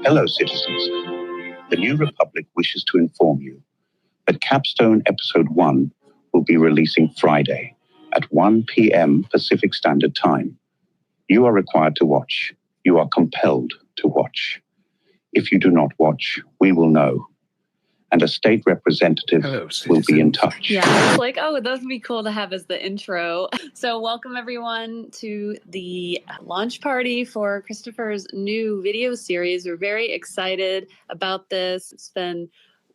Hello, citizens. The New Republic wishes to inform you that Capstone Episode 1 will be releasing Friday at 1 p.m. Pacific Standard Time. You are required to watch. You are compelled to watch. If you do not watch, we will know. And a state representative will be in touch. Yeah, I was like, oh, those would be cool to have as the intro. So welcome everyone to the launch party for Christopher's new video series. We're very excited about this.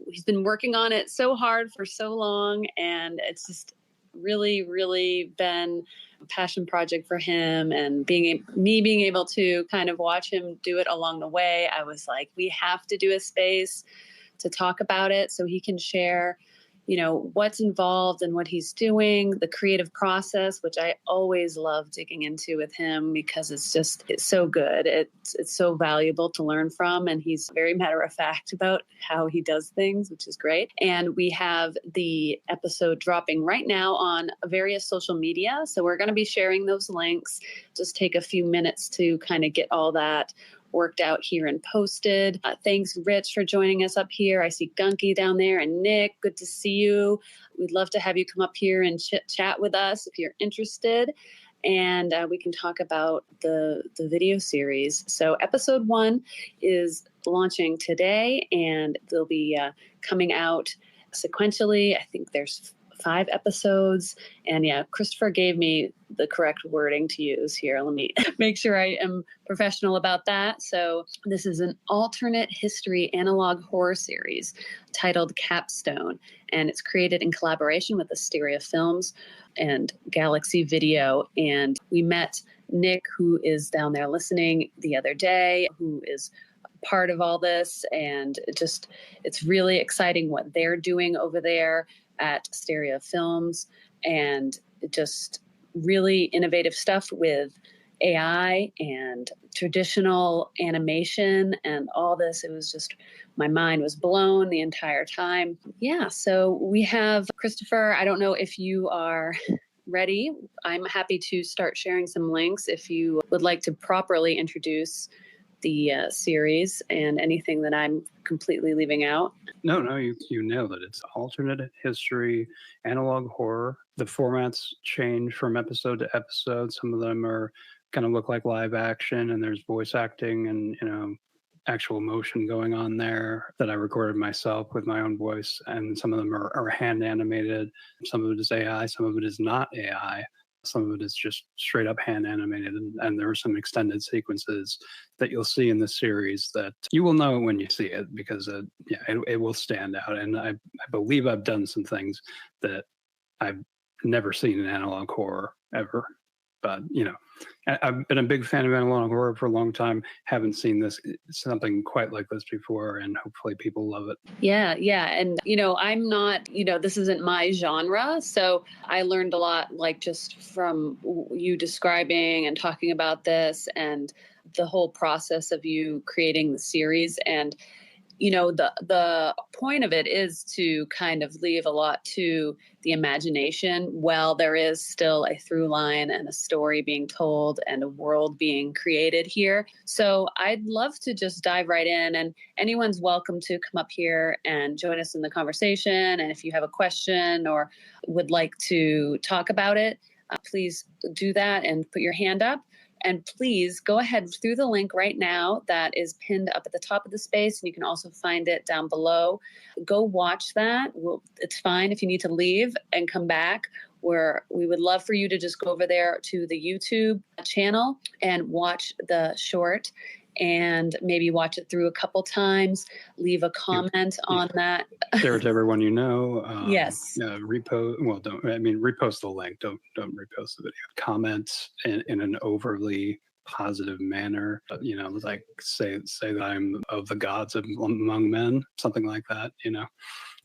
He's been working on it so hard for so long, and it's just really been a passion project for him, and being able to kind of watch him do it along the way. I was like, we have to do a space to talk about it so he can share, what's involved and what he's doing, the creative process, which I always love digging into with him because it's so good. It's so valuable to learn from. And he's very matter of fact about how he does things, which is great. And we have the episode dropping right now on various social media. So we're going to be sharing those links. Just take a few minutes to kind of get all that worked out here and posted. Thanks, Rich, for joining us up here. I see Gunky down there and Nick. Good to see you. We'd love to have you come up here and chat with us if you're interested. And we can talk about the video series. So episode 1 is launching today, and they'll be coming out sequentially. I think there's 5 episodes. And yeah, Christopher gave me the correct wording to use here. Let me make sure I am professional about that. So this is an alternate history analog horror series titled Capstone, and it's created in collaboration with Asteria Films and Galaxy Video. And we met Nick, who is down there listening, the other day, who is part of all this. And it's really exciting what they're doing over there at Asteria Films, and just really innovative stuff with AI and traditional animation and all this. It was just, my mind was blown the entire time. Yeah, so we have Christopher. I don't know if you are ready. I'm happy to start sharing some links if you would like to properly introduce the series and anything that I'm completely leaving out. No, you nailed it. It's alternate history, analog horror. The formats change from episode to episode. Some of them are kind of look like live action, and there's voice acting and actual motion going on there that I recorded myself with my own voice. And some of them are hand animated. Some of it is AI. Some of it is not AI. Some of it is just straight up hand animated, and there are some extended sequences that you'll see in the series that you will know when you see it, because it will stand out. And I believe I've done some things that I've never seen in analog horror ever. But I've been a big fan of analog horror for a long time. Haven't seen something quite like this before, and hopefully people love it. Yeah. And I'm not, this isn't my genre, so I learned a lot, like just from you describing and talking about this, and the whole process of you creating the series. And the point of it is to kind of leave a lot to the imagination, while there is still a through line and a story being told and a world being created here. So I'd love to just dive right in, and anyone's welcome to come up here and join us in the conversation. And if you have a question or would like to talk about it, please do that and put your hand up. And please go ahead through the link right now that is pinned up at the top of the space. And you can also find it down below. Go watch that. It's fine if you need to leave and come back. We would love for you to just go over there to the YouTube channel and watch the short, and maybe watch it through a couple times. Leave a comment on that. Share it to everyone you know. Yes. Repost. Well, repost the link. Don't repost the video. Comment in an overly positive manner. Like say that I'm of the gods among men, something like that.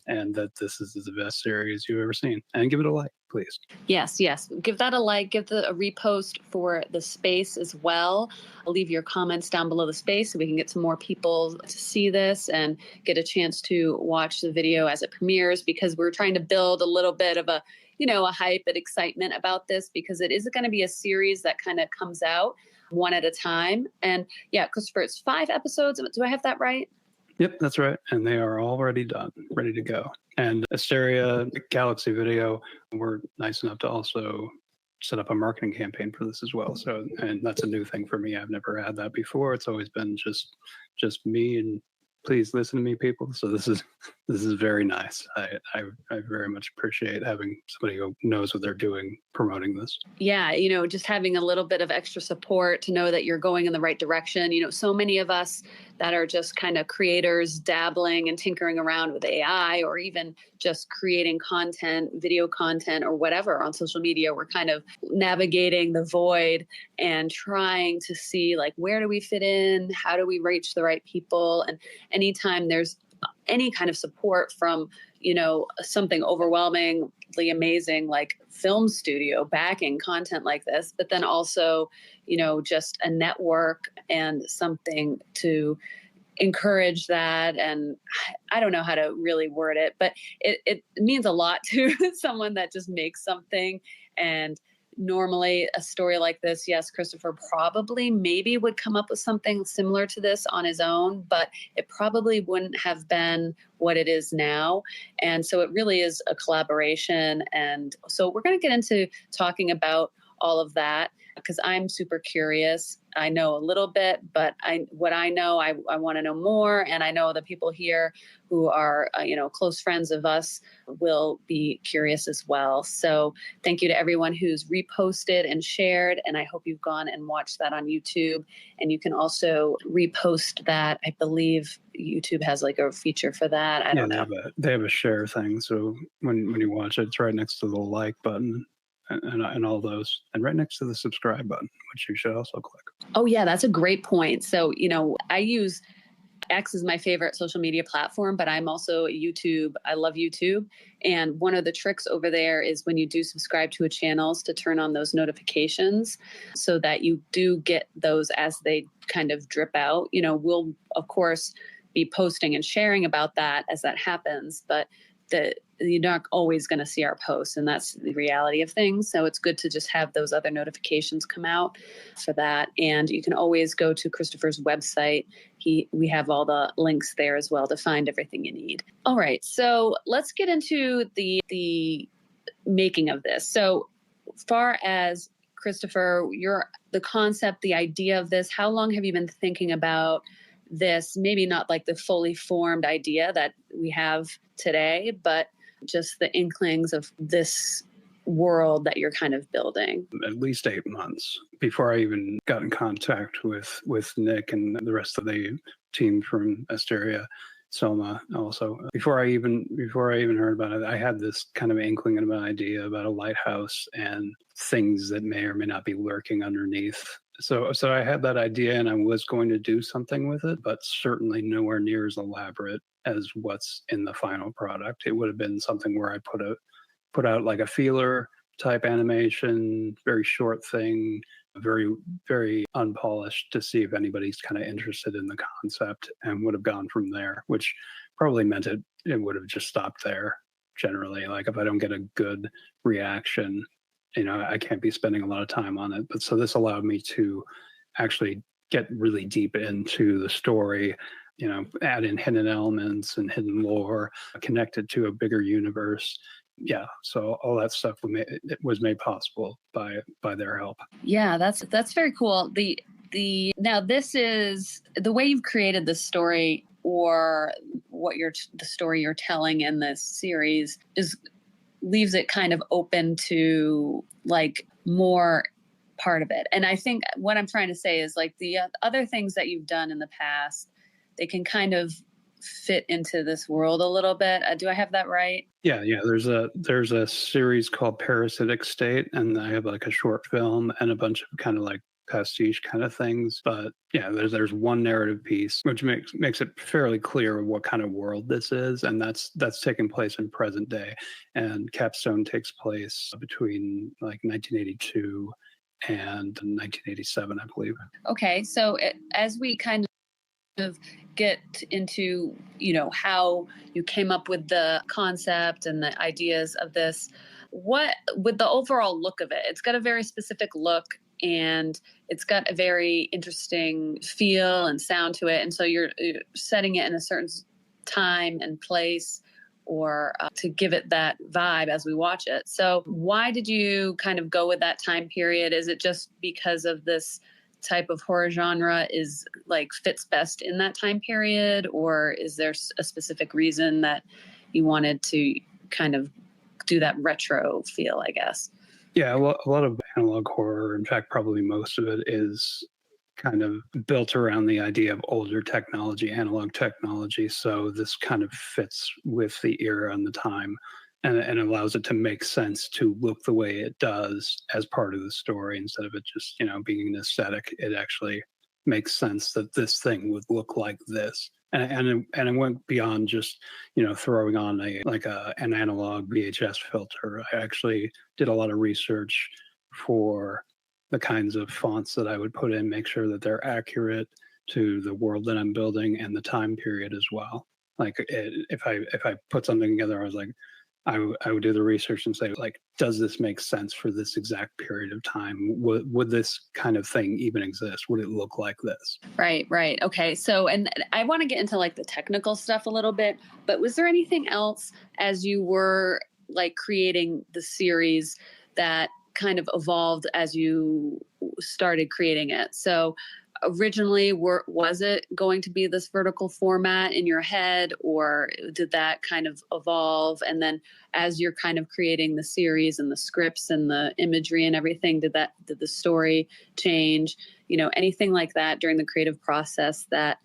And that this is the best series you've ever seen. And give it a like, please. Yes. Give that a like. Give a repost for the space as well. I'll leave your comments down below the space so we can get some more people to see this and get a chance to watch the video as it premieres, because we're trying to build a little bit of a a hype and excitement about this, because it is going to be a series that kind of comes out one at a time. And yeah, Christopher, it's 5 episodes. Do I have that right? Yep, that's right. And they are already done, ready to go. And Asteria, Galaxy Video were nice enough to also set up a marketing campaign for this as well. So, and that's a new thing for me. I've never had that before. It's always been just me, and please listen to me, people. So this is very nice. I very much appreciate having somebody who knows what they're doing promoting this. Yeah, just having a little bit of extra support to know that you're going in the right direction. So many of us that are just kind of creators dabbling and tinkering around with AI, or even just creating content, video content or whatever on social media, we're kind of navigating the void and trying to see, like, where do we fit in? How do we reach the right people? And anytime there's any kind of support from, something overwhelmingly amazing like film studio backing content like this, but then also, just a network and something to encourage that. And I don't know how to really word it, but it means a lot to someone that just makes something. And normally a story like this, yes, Christopher probably maybe would come up with something similar to this on his own, but it probably wouldn't have been what it is now. And so it really is a collaboration. And so we're going to get into talking about all of that, because I'm super curious. I know a little bit, but what I know, I want to know more. And I know the people here who are, close friends of us will be curious as well. So thank you to everyone who's reposted and shared. And I hope you've gone and watched that on YouTube. And you can also repost that. I believe YouTube has like a feature for that. I don't know. They have a share thing. So when you watch it, it's right next to the like button. And all those, and right next to the subscribe button, which you should also click. Oh, yeah, that's a great point. So, I use X as my favorite social media platform, but I'm also YouTube. I love YouTube. And one of the tricks over there is when you do subscribe to a channel to turn on those notifications so that you do get those as they kind of drip out. We'll, of course, be posting and sharing about that as that happens, but you're not always going to see our posts, and that's the reality of things. So it's good to just have those other notifications come out for that. And you can always go to Christopher's website. We have all the links there as well to find everything you need. All right, so let's get into the making of this. So far as Christopher, the concept, the idea of this, how long have you been thinking about this? Maybe not like the fully formed idea that we have today, but just the inklings of this world that you're kind of building. At least 8 months before I even got in contact with Nick and the rest of the team from Asteria, Soma also. Before I even heard about it, I had this kind of inkling of an idea about a lighthouse and things that may or may not be lurking underneath. So I had that idea and I was going to do something with it, but certainly nowhere near as elaborate as what's in the final product. It would have been something where I put out like a feeler type animation, very short thing, very, very unpolished, to see if anybody's kind of interested in the concept, and would have gone from there, which probably meant it would have just stopped there generally. Like if I don't get a good reaction, I can't be spending a lot of time on it. But so this allowed me to actually get really deep into the story, add in hidden elements and hidden lore, connect it to a bigger universe. Yeah, so all that stuff was made possible by their help. Yeah, that's very cool. Now this is the way you've created the story, or the story you're telling in this series leaves it kind of open to like more part of it. And I think what I'm trying to say is like the other things that you've done in the past, they can kind of fit into this world a little bit. Do I have that right? Yeah. There's a series called Parasitic State, and I have like a short film and a bunch of kind of like pastiche kind of things. But yeah, there's one narrative piece which makes it fairly clear what kind of world this is, and that's taking place in present day. And Capstone takes place between like 1982 and 1987, I believe. Okay, so as we kind of get into how you came up with the concept and the ideas of this, what, with the overall look of it, it's got a very specific look and it's got a very interesting feel and sound to it. And so you're setting it in a certain time and place, or to give it that vibe as we watch it. So why did you kind of go with that time period? Is it just because of this type of horror genre is like fits best in that time period, or is there a specific reason that you wanted to kind of do that retro feel, I guess? Yeah, a lot of analog horror, in fact, probably most of it, is kind of built around the idea of older technology, analog technology. So this kind of fits with the era and the time, and allows it to make sense to look the way it does as part of the story instead of it just, being an aesthetic. It actually makes sense that this thing would look like this. And it went beyond just, throwing on an analog VHS filter. I actually did a lot of research for the kinds of fonts that I would put in, make sure that they're accurate to the world that I'm building and the time period as well. Like if I put something together, I was like, I would do the research and say, like, does this make sense for this exact period of time? Would this kind of thing even exist? Would it look like this? Right. Okay. So, and I want to get into like the technical stuff a little bit, but was there anything else as you were like creating the series that kind of evolved as you started creating it? So originally, was it going to be this vertical format in your head, or did that kind of evolve? And then as you're kind of creating the series and the scripts and the imagery and everything, did the story change? Anything like that during the creative process that,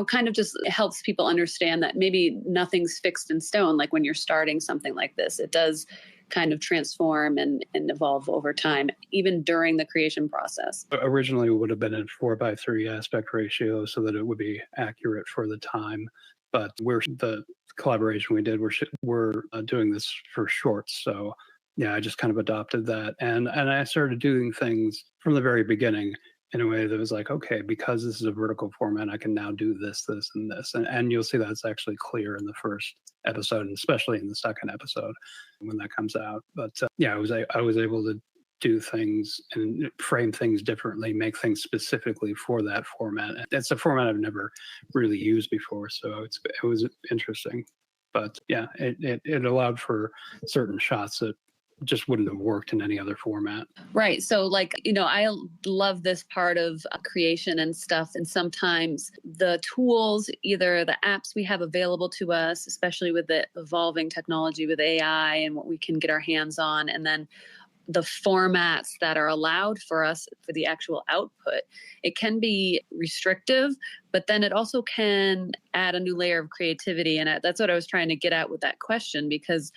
kind of just helps people understand that maybe nothing's fixed in stone. Like when you're starting something like this, it does kind of transform and evolve over time, even during the creation process. Originally, it would have been a 4:3 aspect ratio so that it would be accurate for the time. But the collaboration we did, we're doing this for shorts. So yeah, I just kind of adopted that. And I started doing things from the very beginning in a way that was like, okay, because this is a vertical format, I can now do this, this, and this. And you'll see that's actually clear in the first episode, and especially in the second episode when that comes out. But yeah, I was able to do things and frame things differently, make things specifically for that format. It's a format I've never really used before, so it was interesting. But yeah, it allowed for certain shots that just wouldn't have worked in any other format. Right. So like, I love this part of creation and stuff. And sometimes the tools, either the apps we have available to us, especially with the evolving technology with AI and what we can get our hands on, and then the formats that are allowed for us for the actual output, it can be restrictive, but then it also can add a new layer of creativity. And that's what I was trying to get at with that question, because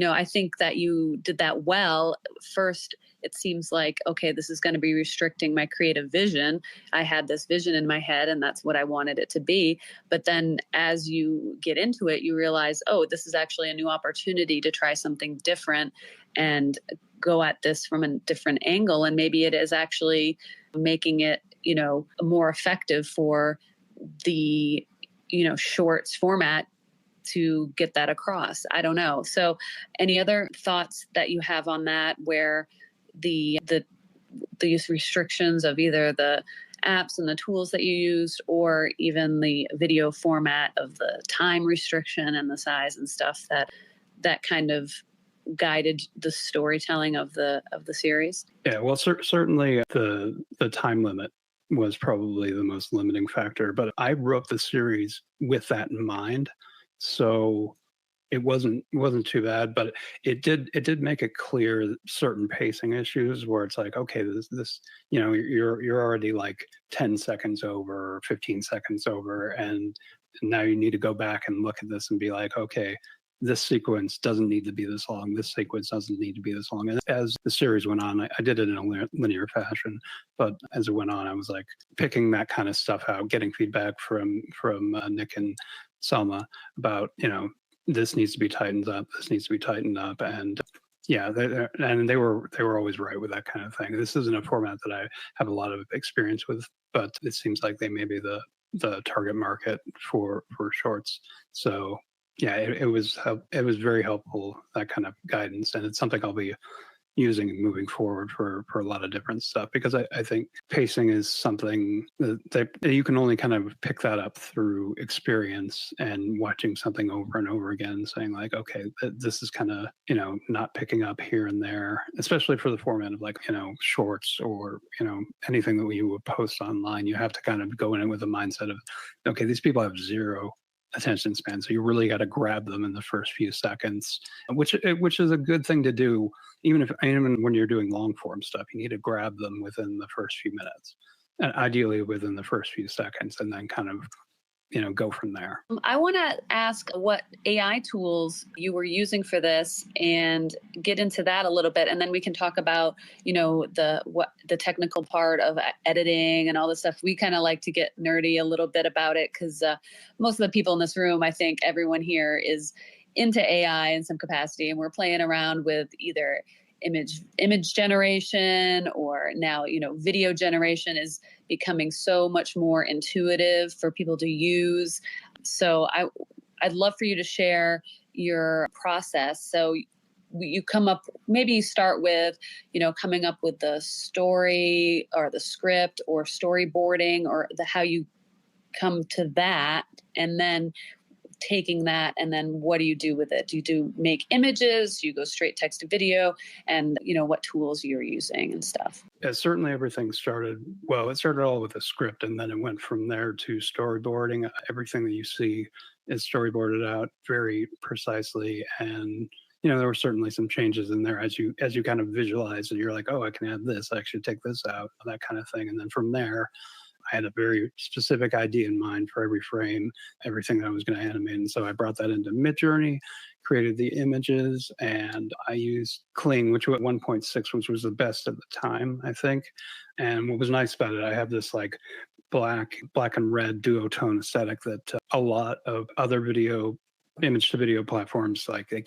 I think that you did that well. First, it seems like, okay, this is going to be restricting my creative vision. I had this vision in my head and that's what I wanted it to be. But then as you get into it, you realize, oh, this is actually a new opportunity to try something different and go at this from a different angle. And maybe it is actually making it, more effective for the, shorts format to get that across. I don't know. So any other thoughts that you have on that, where the use restrictions of either the apps and the tools that you used, or even the video format of the time restriction and the size and stuff that kind of guided the storytelling of the series? Yeah, well, certainly the time limit was probably the most limiting factor, but I wrote the series with that in mind. So it wasn't too bad, but it did make it clear certain pacing issues where it's like, okay, this you're already like 10 seconds over, 15 seconds over, and now you need to go back and look at this and be like, okay, this sequence doesn't need to be this long. This sequence doesn't need to be this long. And as the series went on, I did it in a linear fashion, but as it went on, I was like picking that kind of stuff out, getting feedback from Nick and Selma about, this needs to be tightened up. This needs to be tightened up. And yeah, they were always right with that kind of thing. This isn't a format that I have a lot of experience with, but it seems like they may be the target market for shorts. So it was very helpful, that kind of guidance, and it's something I'll be using moving forward for a lot of different stuff, because I think pacing is something that you can only kind of pick that up through experience and watching something over and over again, saying like, okay, this is kind of, not picking up here and there, especially for the format of like, shorts or, anything that you would post online. You have to kind of go in it with a mindset of, okay, these people have zero attention span, so you really got to grab them in the first few seconds, which is a good thing to do. Even when you're doing long form stuff, you need to grab them within the first few minutes, and ideally within the first few seconds, and then kind of, go from there. I want to ask what AI tools you were using for this and get into that a little bit. And then we can talk about, the technical part of editing and all this stuff. We kind of like to get nerdy a little bit about it because most of the people in this room, I think everyone here is into AI in some capacity, and we're playing around with either image generation, or now video generation is becoming so much more intuitive for people to use. So I'd love for you to share your process. So you maybe start with coming up with the story or the script or storyboarding, or how you come to that, and then taking that, and then what do you do with it? Do you make images? Do you go straight text to video? And what tools you're using and stuff? Yeah, certainly everything started all with a script, and then it went from there to storyboarding. Everything that you see is storyboarded out very precisely, and there were certainly some changes in there as you kind of visualize it. You're like, oh, I can add this, I should take this out, that kind of thing. And then from there, I had a very specific idea in mind for every frame, everything that I was going to animate. And so I brought that into Midjourney, created the images, and I used Kling, which at 1.6, which was the best at the time, I think. And what was nice about it, I have this like black and red duotone aesthetic that a lot of other image to video platforms, like they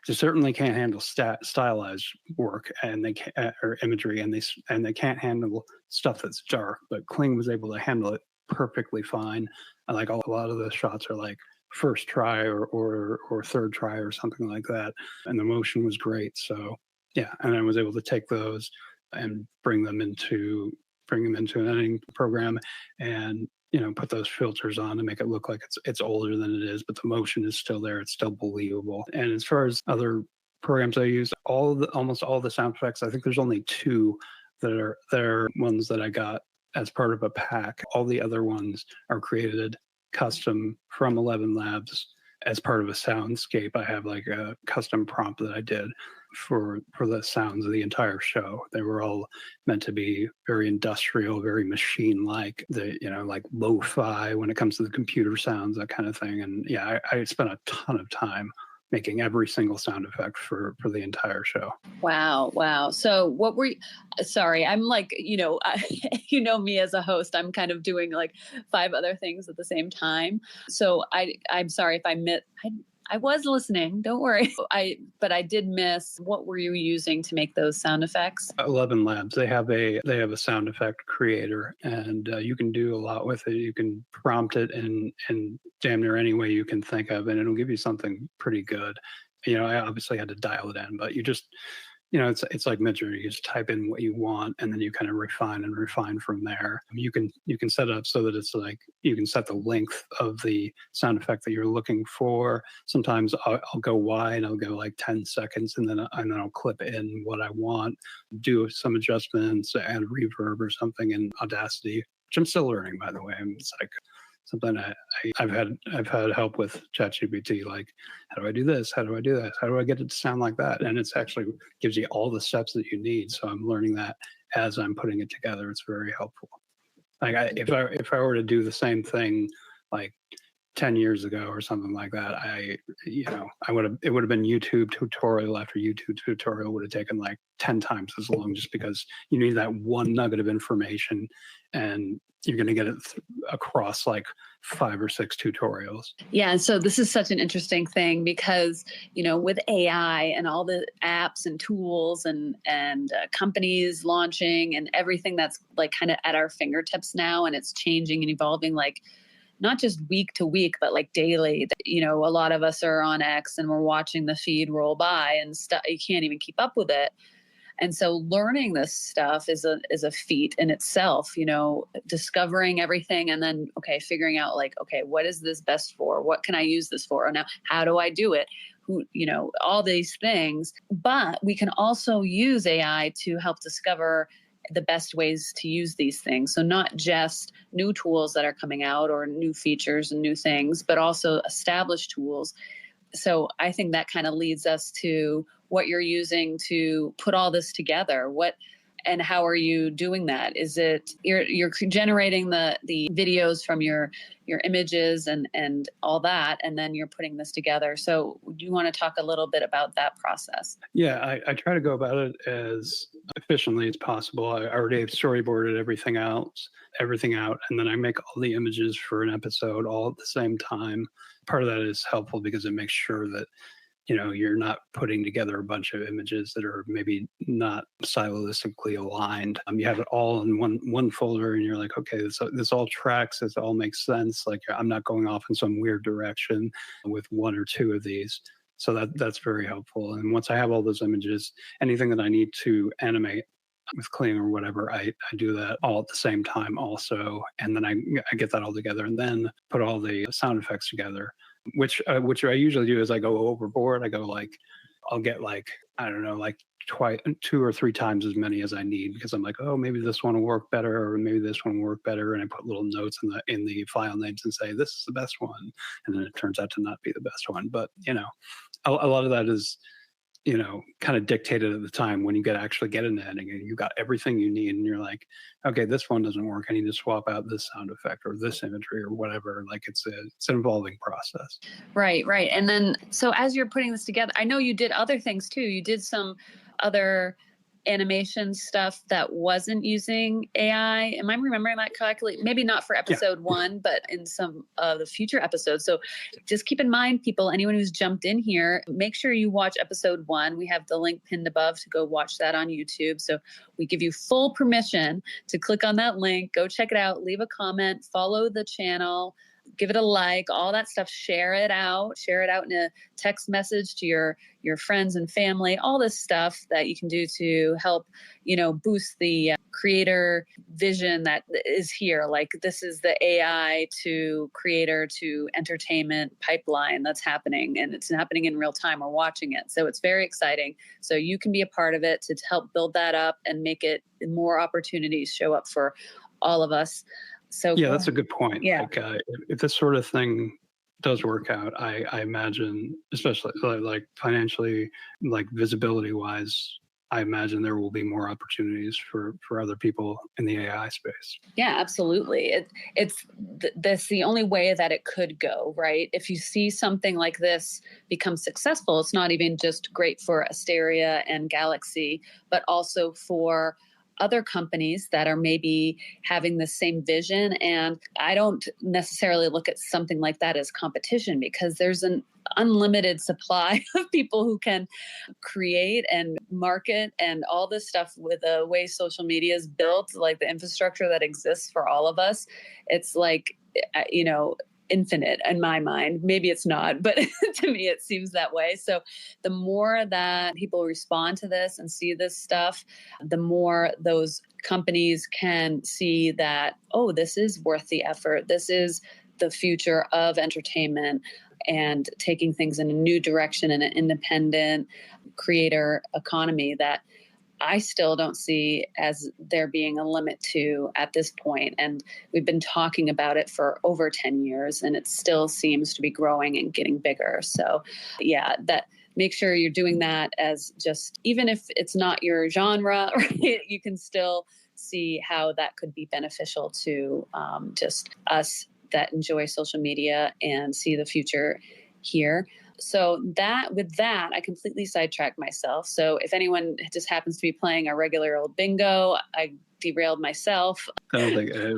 certainly can't handle stylized work, and they can't, or imagery, and they can't handle stuff that's dark. But Kling was able to handle it perfectly fine. And like a lot of the shots are like first try or third try or something like that, and the motion was great. So yeah, and I was able to take those and bring them into an editing program, and put those filters on to make it look like it's older than it is, but the motion is still there. It's still believable. And as far as other programs I use, almost all the sound effects, I think there's only two that are ones that I got as part of a pack. All the other ones are created custom from 11 Labs as part of a soundscape. I have like a custom prompt that I did for the sounds of the entire show. They were all meant to be very industrial, very machine-like, like lo-fi when it comes to the computer sounds, that kind of thing. And yeah, I spent a ton of time making every single sound effect for the entire show. Wow. So what were you, sorry, I'm like, me as a host, I'm kind of doing like 5 other things at the same time. So I'm sorry if I was listening, don't worry. But I did miss, what were you using to make those sound effects? 11 Labs, they have a sound effect creator, and you can do a lot with it. You can prompt it in damn near any way you can think of, and it'll give you something pretty good. I obviously had to dial it in, but you just, it's like Midjourney. You just type in what you want, and then you kind of refine from there. You can set it up so that it's like you can set the length of the sound effect that you're looking for. Sometimes I'll go wide, I'll go like 10 seconds, and then I'll clip in what I want, do some adjustments, add reverb or something in Audacity, which I'm still learning, by the way. It's like something I've had help with ChatGPT, like, how do I do this? How do I do that? How do I get it to sound like that? And it's actually gives you all the steps that you need. So I'm learning that as I'm putting it together. It's very helpful. Like if I were to do the same thing like 10 years ago or something like that, it would have been YouTube tutorial after YouTube tutorial would have taken like 10 times as long, just because you need that one nugget of information, and you're going to get it across like 5 or 6 tutorials. Yeah. And so this is such an interesting thing because, with AI and all the apps and tools and companies launching and everything that's like kind of at our fingertips now, and it's changing and evolving like not just week to week, but like daily. A lot of us are on X and we're watching the feed roll by and stuff. You can't even keep up with it. And so learning this stuff is a feat in itself, discovering everything and then, figuring out like, what is this best for? What can I use this for? Now, how do I do it? All these things. But we can also use AI to help discover the best ways to use these things. So not just new tools that are coming out or new features and new things, but also established tools. So I think that kind of leads us to what you're using to put all this together. And how are you doing that? Is it you're generating the videos from your images and all that, and then you're putting this together. So do you want to talk a little bit about that process? Yeah, I try to go about it as efficiently as possible. I already have storyboarded everything out, and then I make all the images for an episode all at the same time. Part of that is helpful because it makes sure that you're not putting together a bunch of images that are maybe not stylistically aligned. You have it all in one folder and you're like, okay, this all tracks, this all makes sense. Like I'm not going off in some weird direction with one or two of these. So that's very helpful. And once I have all those images, anything that I need to animate with Kling or whatever, I do that all at the same time also. And then I get that all together and then put all the sound effects together. Which I usually do is I go overboard. I'll get I don't know, twice, 2 or 3 times as many as I need because I'm like, oh, maybe this one will work better, or maybe this one will work better, and I put little notes in the file names and say this is the best one, and then it turns out to not be the best one. But a lot of that is kind of dictated at the time when you actually get into editing and you got everything you need and you're like, okay, this one doesn't work. I need to swap out this sound effect or this imagery or whatever. Like it's an evolving process. Right. And then, so as you're putting this together, I know you did other things too. You did some other animation stuff that wasn't using AI. Am I remembering that correctly? Maybe not for episode 1, but in some of the future episodes. So just keep in mind, people, anyone who's jumped in here, make sure you watch episode 1. We have the link pinned above to go watch that on YouTube. So we give you full permission to click on that link, go check it out, leave a comment, follow the channel, give it a like, all that stuff, share it out in a text message to your friends and family, all this stuff that you can do to help, boost the creator vision that is here. Like this is the AI to creator to entertainment pipeline that's happening, and it's happening in real time. We're watching it. So it's very exciting. So you can be a part of it to help build that up and make it more opportunities show up for all of us. So yeah, that's a good point. Yeah. If this sort of thing does work out, I imagine, especially like financially, like visibility wise, I imagine there will be more opportunities for other people in the AI space. Yeah, absolutely. That's the only way that it could go, right? If you see something like this become successful, it's not even just great for Asteria and Galaxy, but also for other companies that are maybe having the same vision. And I don't necessarily look at something like that as competition because there's an unlimited supply of people who can create and market and all this stuff with the way social media is built, like the infrastructure that exists for all of us. It's like, infinite in my mind. Maybe it's not, but to me, it seems that way. So the more that people respond to this and see this stuff, the more those companies can see that, oh, this is worth the effort. This is the future of entertainment and taking things in a new direction in an independent creator economy that I still don't see as there being a limit to at this point. And we've been talking about it for over 10 years and it still seems to be growing and getting bigger. So yeah, that make sure you're doing that as just, even if it's not your genre, right, you can still see how that could be beneficial to just us that enjoy social media and see the future here. So with that, I completely sidetracked myself. So if anyone just happens to be playing a regular old bingo, I derailed myself. I don't think it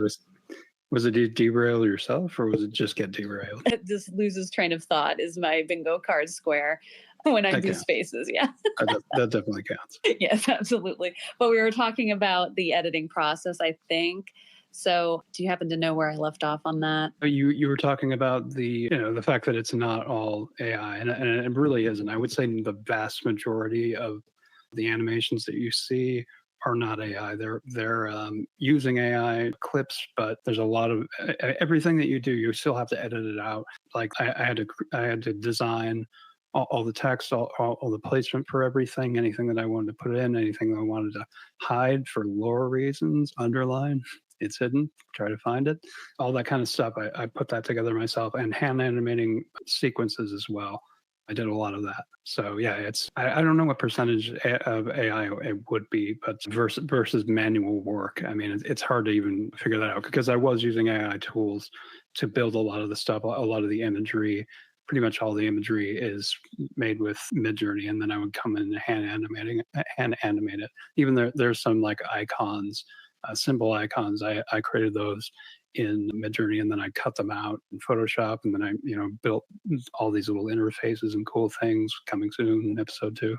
was it derail yourself or was it just get derailed? It just loses train of thought is my bingo card square when I do spaces. Yeah. That definitely counts. Yes, absolutely. But we were talking about the editing process, I think. So do you happen to know where I left off on that? You were talking about the fact that it's not all AI, and it really isn't. I would say the vast majority of the animations that you see are not AI. They're using AI clips, but there's a lot of everything that you do. You still have to edit it out. Like I had to design all the text, all the placement for everything, anything that I wanted to put in, anything that I wanted to hide for lore reasons, underline. It's hidden. Try to find it. All that kind of stuff. I put that together myself, and hand animating sequences as well. I did a lot of that. So yeah, I don't know what percentage of AI it would be, but versus manual work. I mean, it's hard to even figure that out because I was using AI tools to build a lot of the stuff, a lot of the imagery. Pretty much all the imagery is made with Midjourney, and then I would come in and hand animate it. Even there's some like icons, symbol icons. I created those in Midjourney, and then I cut them out in Photoshop, and then I built all these little interfaces and cool things. Coming soon in episode 2.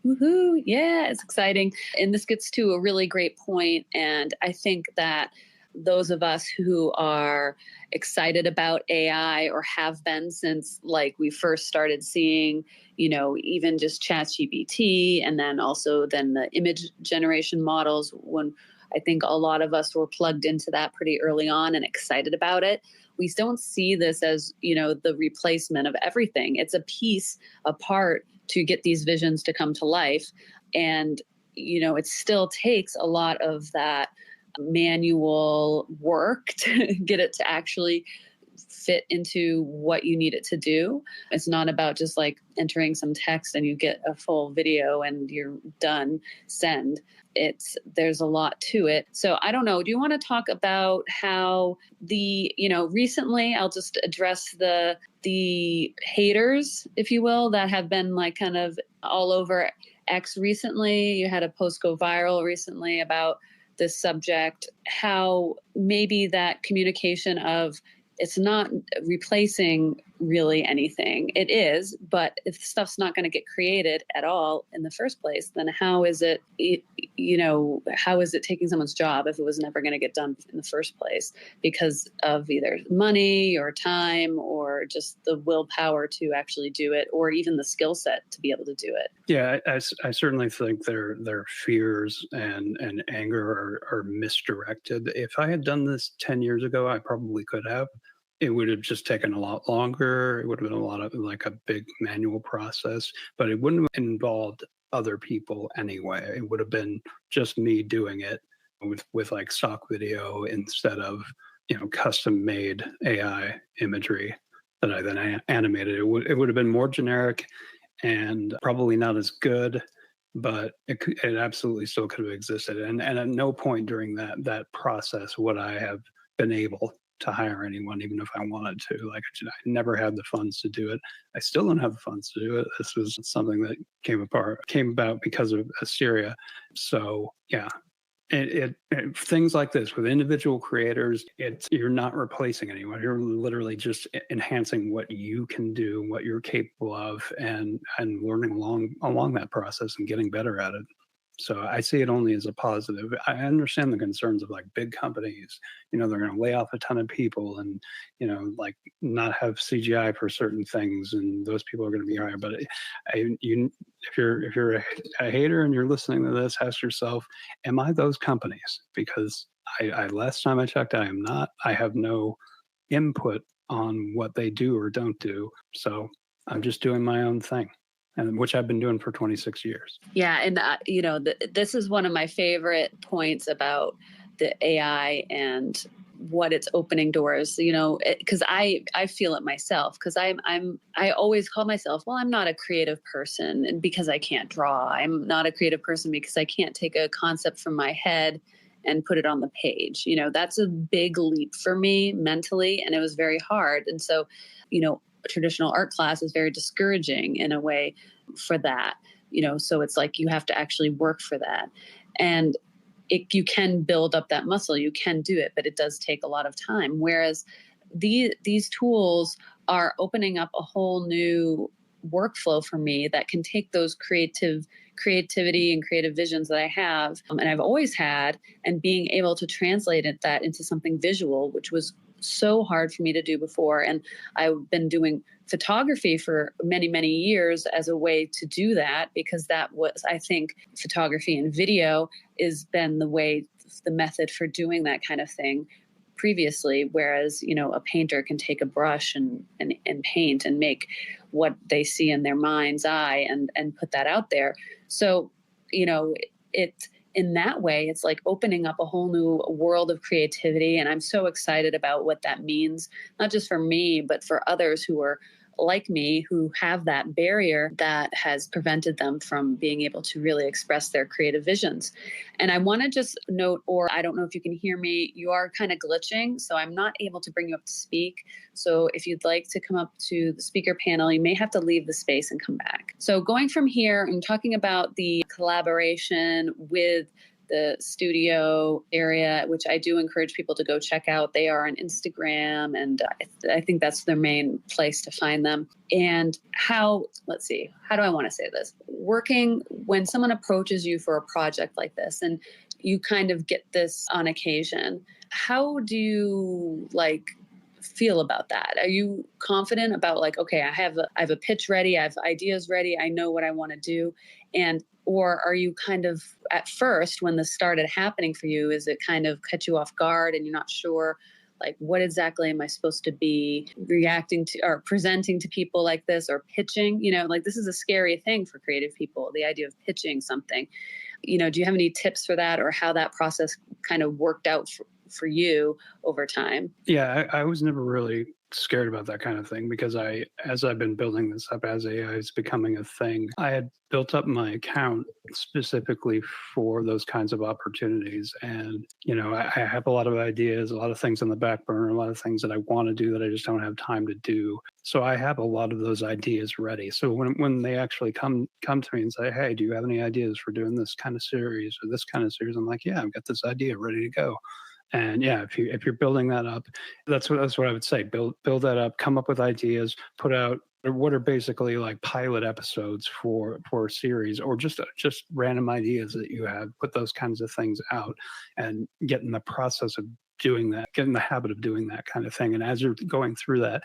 Woohoo! Yeah, it's exciting, and this gets to a really great point. And I think that those of us who are excited about AI or have been since like we first started seeing, even just ChatGPT, and then also then the image generation models, when I think a lot of us were plugged into that pretty early on and excited about it. We don't see this as, the replacement of everything. It's a piece, a part to get these visions to come to life. And, it still takes a lot of that manual work to get it to actually fit into what you need it to do. It's not about just like entering some text and you get a full video and you're done, send. There's a lot to it. So I don't know. Do you want to talk about how recently I'll just address the haters, if you will, that have been like kind of all over X recently. You had a post go viral recently about this subject, how maybe that communication of it's not replacing really anything. It is, but if stuff's not going to get created at all in the first place, then how is it taking someone's job if it was never going to get done in the first place because of either money or time or just the willpower to actually do it, or even the skill set to be able to do it? Yeah, I certainly think their fears and anger are misdirected. If I had done this 10 years ago, I probably could have. It would have just taken a lot longer. It would have been a lot of like a big manual process, but it wouldn't have involved other people anyway. It would have been just me doing it with like stock video instead of, custom made AI imagery that I then animated. It would have been more generic and probably not as good, but it absolutely still could have existed. And at no point during that process would I have been able to hire anyone, even if I wanted to. Like, I never had the funds to do it. I still don't have the funds to do it. This was something that came about because of Hysteria. So yeah, it things like this with individual creators, you're not replacing anyone. You're literally just enhancing what you can do, what you're capable of, and learning along that process and getting better at it. So I see it only as a positive. I understand the concerns of like big companies, they're going to lay off a ton of people and, like not have CGI for certain things. And those people are going to be hired. But if you're a hater and you're listening to this, ask yourself, am I those companies? Because I last time I checked, I am not. I have no input on what they do or don't do. So I'm just doing my own thing, and which I've been doing for 26 years. Yeah, and this is one of my favorite points about the AI and what it's opening doors. Because I feel it myself. Because I always call myself, well, I'm not a creative person, and because I can't draw. I'm not a creative person because I can't take a concept from my head and put it on the page. That's a big leap for me mentally, and it was very hard. And so, traditional art class is very discouraging in a way for that, so it's like you have to actually work for that. And you can build up that muscle, you can do it, but it does take a lot of time. Whereas these tools are opening up a whole new workflow for me that can take those creativity and creative visions that I have, and I've always had, and being able to translate that into something visual, which was so hard for me to do before. And I've been doing photography for many, many years as a way to do that, because that was, I think, photography and video has been the method for doing that kind of thing previously. Whereas, a painter can take a brush and paint and make what they see in their mind's eye and put that out there. So, in that way, it's like opening up a whole new world of creativity. And I'm so excited about what that means, not just for me, but for others who are like me, who have that barrier that has prevented them from being able to really express their creative visions. And I want to just note, or I don't know if you can hear me, you are kind of glitching, so I'm not able to bring you up to speak. So if you'd like to come up to the speaker panel, you may have to leave the space and come back. So going from here, I'm talking about the collaboration with the studio area, which I do encourage people to go check out. They are on Instagram, and I think that's their main place to find them. And how do I want to say this? Working, when someone approaches you for a project like this, and you kind of get this on occasion, how do you feel about that? Are you confident about okay, I have a pitch ready, I have ideas ready, I know what I want to do, or are you kind of, at first, when this started happening for you, is it kind of cut you off guard and you're not sure, what exactly am I supposed to be reacting to or presenting to people like this, or pitching? This is a scary thing for creative people, the idea of pitching something. Do you have any tips for that, or how that process kind of worked out for you over time? Yeah, I was never really scared about that kind of thing, because as I've been building this up, as AI is becoming a thing, I had built up my account specifically for those kinds of opportunities. And, I have a lot of ideas, a lot of things on the back burner, a lot of things that I want to do that I just don't have time to do. So I have a lot of those ideas ready. So when they actually come to me and say, hey, do you have any ideas for doing this kind of series or this kind of series? I'm like, yeah, I've got this idea ready to go. And yeah, if you're building that up, that's what I would say. Build that up, come up with ideas, put out what are basically like pilot episodes for a series, or just random ideas that you have. Put those kinds of things out, and get in the process of doing that, get in the habit of doing that kind of thing. And as you're going through that,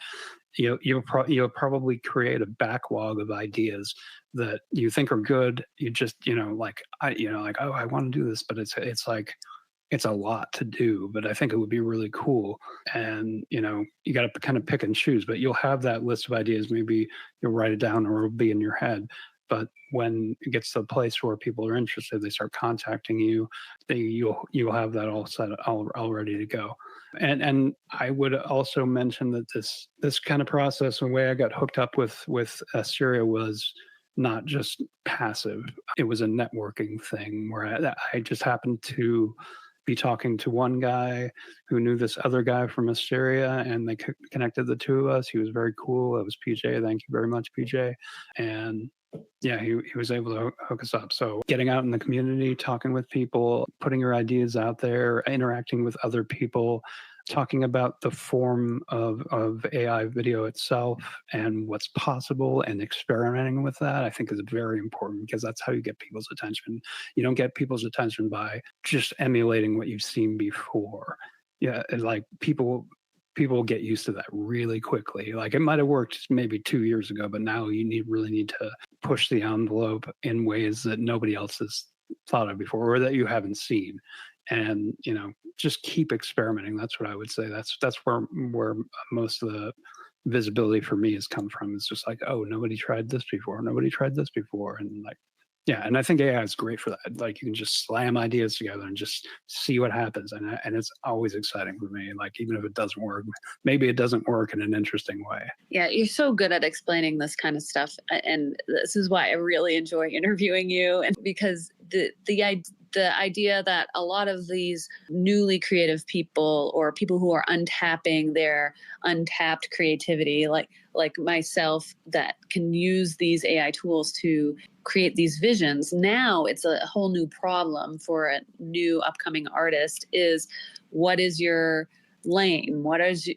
you'll probably create a backlog of ideas that you think are good. You just oh, I want to do this, but it's like, it's a lot to do, but I think it would be really cool. And, you got to kind of pick and choose, but you'll have that list of ideas. Maybe you'll write it down, or it'll be in your head. But when it gets to the place where people are interested, they start contacting you, you'll have that all set, all ready to go. And I would also mention that this kind of process, the way I got hooked up with Assyria, was not just passive. It was a networking thing where I just happened to be talking to one guy who knew this other guy from Assyria, and they connected the two of us. He was very cool. It was PJ. Thank you very much, PJ. And yeah, he was able to hook us up. So getting out in the community, talking with people, putting your ideas out there, interacting with other people, talking about the form of AI video itself and what's possible, and experimenting with that, I think is very important, because that's how you get people's attention. You don't get people's attention by just emulating what you've seen before. Yeah, like people get used to that really quickly. Like, it might have worked maybe 2 years ago, but now you really need to push the envelope in ways that nobody else has thought of before, or that you haven't seen. And just keep experimenting. That's what I would say. That's where most of the visibility for me has come from. It's just like, oh, nobody tried this before, and yeah. And I think AI is great for that. Like, you can just slam ideas together and just see what happens, and it's always exciting for me. Like, even if it doesn't work, maybe it doesn't work in an interesting way. Yeah, you're so good at explaining this kind of stuff, and this is why I really enjoy interviewing you. And because the idea that a lot of these newly creative people, or people who are untapping their untapped creativity, like myself, that can use these AI tools to create these visions. Now it's a whole new problem for a new upcoming artist, is what is your lane? What is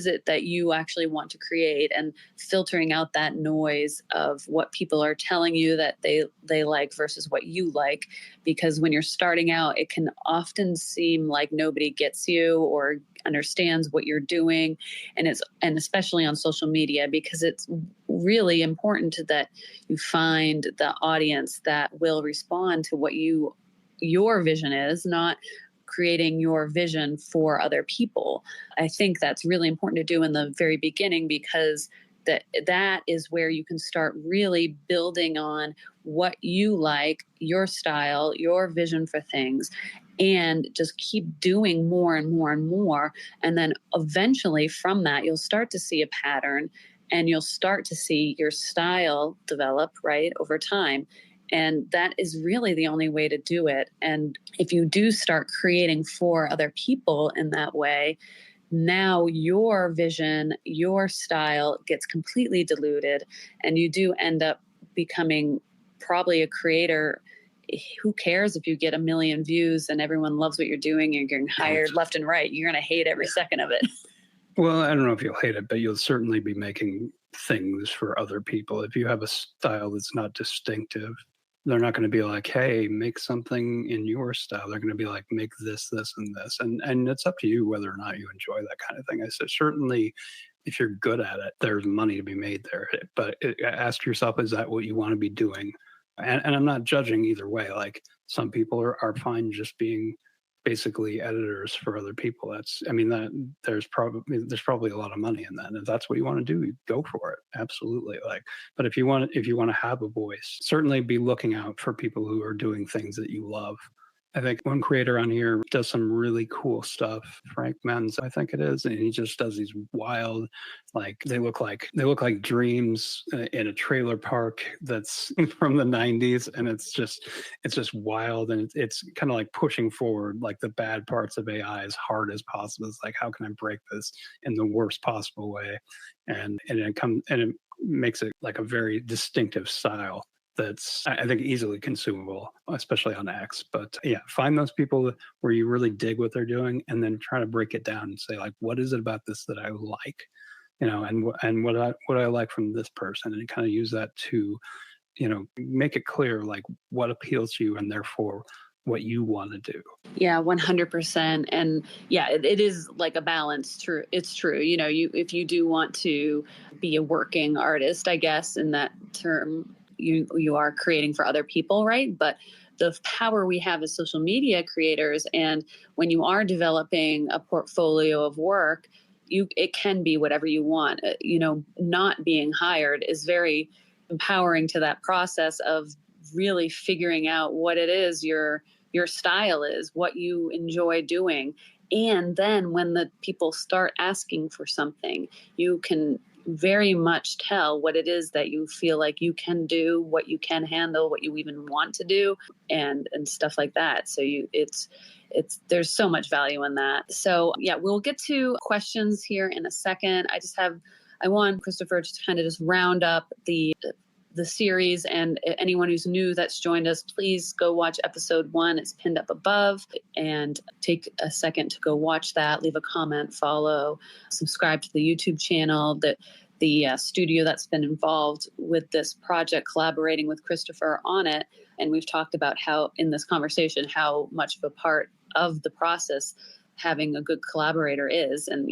it that you actually want to create, and filtering out that noise of what people are telling you that they like versus what you like. Because when you're starting out, it can often seem like nobody gets you or understands what you're doing, and especially on social media, because it's really important that you find the audience that will respond to what your vision is, not creating your vision for other people. I think that's really important to do in the very beginning, because that is where you can start really building on what you like, your style, your vision for things, and just keep doing more and more and more. And then eventually from that, you'll start to see a pattern, and you'll start to see your style develop, right, over time. And that is really the only way to do it. And if you do start creating for other people in that way, now your vision, your style gets completely diluted, and you do end up becoming probably a creator. Who cares if you get 1 million views and everyone loves what you're doing and you're getting hired left and right? You're going to hate every second of it. Well, I don't know if you'll hate it, but you'll certainly be making things for other people. If you have a style that's not distinctive, they're not going to be like, hey, make something in your style. They're going to be like, make this, this, and this. And it's up to you whether or not you enjoy that kind of thing. I said, certainly, if you're good at it, there's money to be made there. But ask yourself, is that what you want to be doing? And I'm not judging either way. Like, some people are fine just being basically editors for other people. There's probably a lot of money in that. And if that's what you want to do, you go for it. Absolutely. But if you want to have a voice, certainly be looking out for people who are doing things that you love. I think one creator on here does some really cool stuff. Frank Menz, I think it is, and he just does these wild, they look like dreams in a trailer park that's from the 90s, and it's just wild, and it's kind of like pushing forward like the bad parts of AI as hard as possible. It's like, how can I break this in the worst possible way, and it makes it like a very distinctive style that's, I think, easily consumable, especially on X. But yeah, find those people where you really dig what they're doing, and then try to break it down and say, like, what is it about this that I like, and what I like from this person, and kind of use that to, make it clear, like, what appeals to you, and therefore what you want to do. Yeah, 100%. And yeah, it is like a balance. True. It's true. If you do want to be a working artist, I guess in that term, you are creating for other people, right? But the power we have as social media creators, and when you are developing a portfolio of work, it can be whatever you want. Not being hired is very empowering to that process of really figuring out what it is your style is, what you enjoy doing. And then when the people start asking for something, you can very much tell what it is that you feel like you can do, what you can handle, what you even want to do, and stuff like that. So there's so much value in that. So yeah, we'll get to questions here in a second. I want Christopher to kind of just round up the series, and anyone who's new that's joined us, please go watch episode 1. It's pinned up above, and take a second to go watch that. Leave a comment, follow, subscribe to the YouTube channel. The studio that's been involved with this project, collaborating with Christopher on it. And we've talked about how in this conversation, how much of a part of the process having a good collaborator is. And,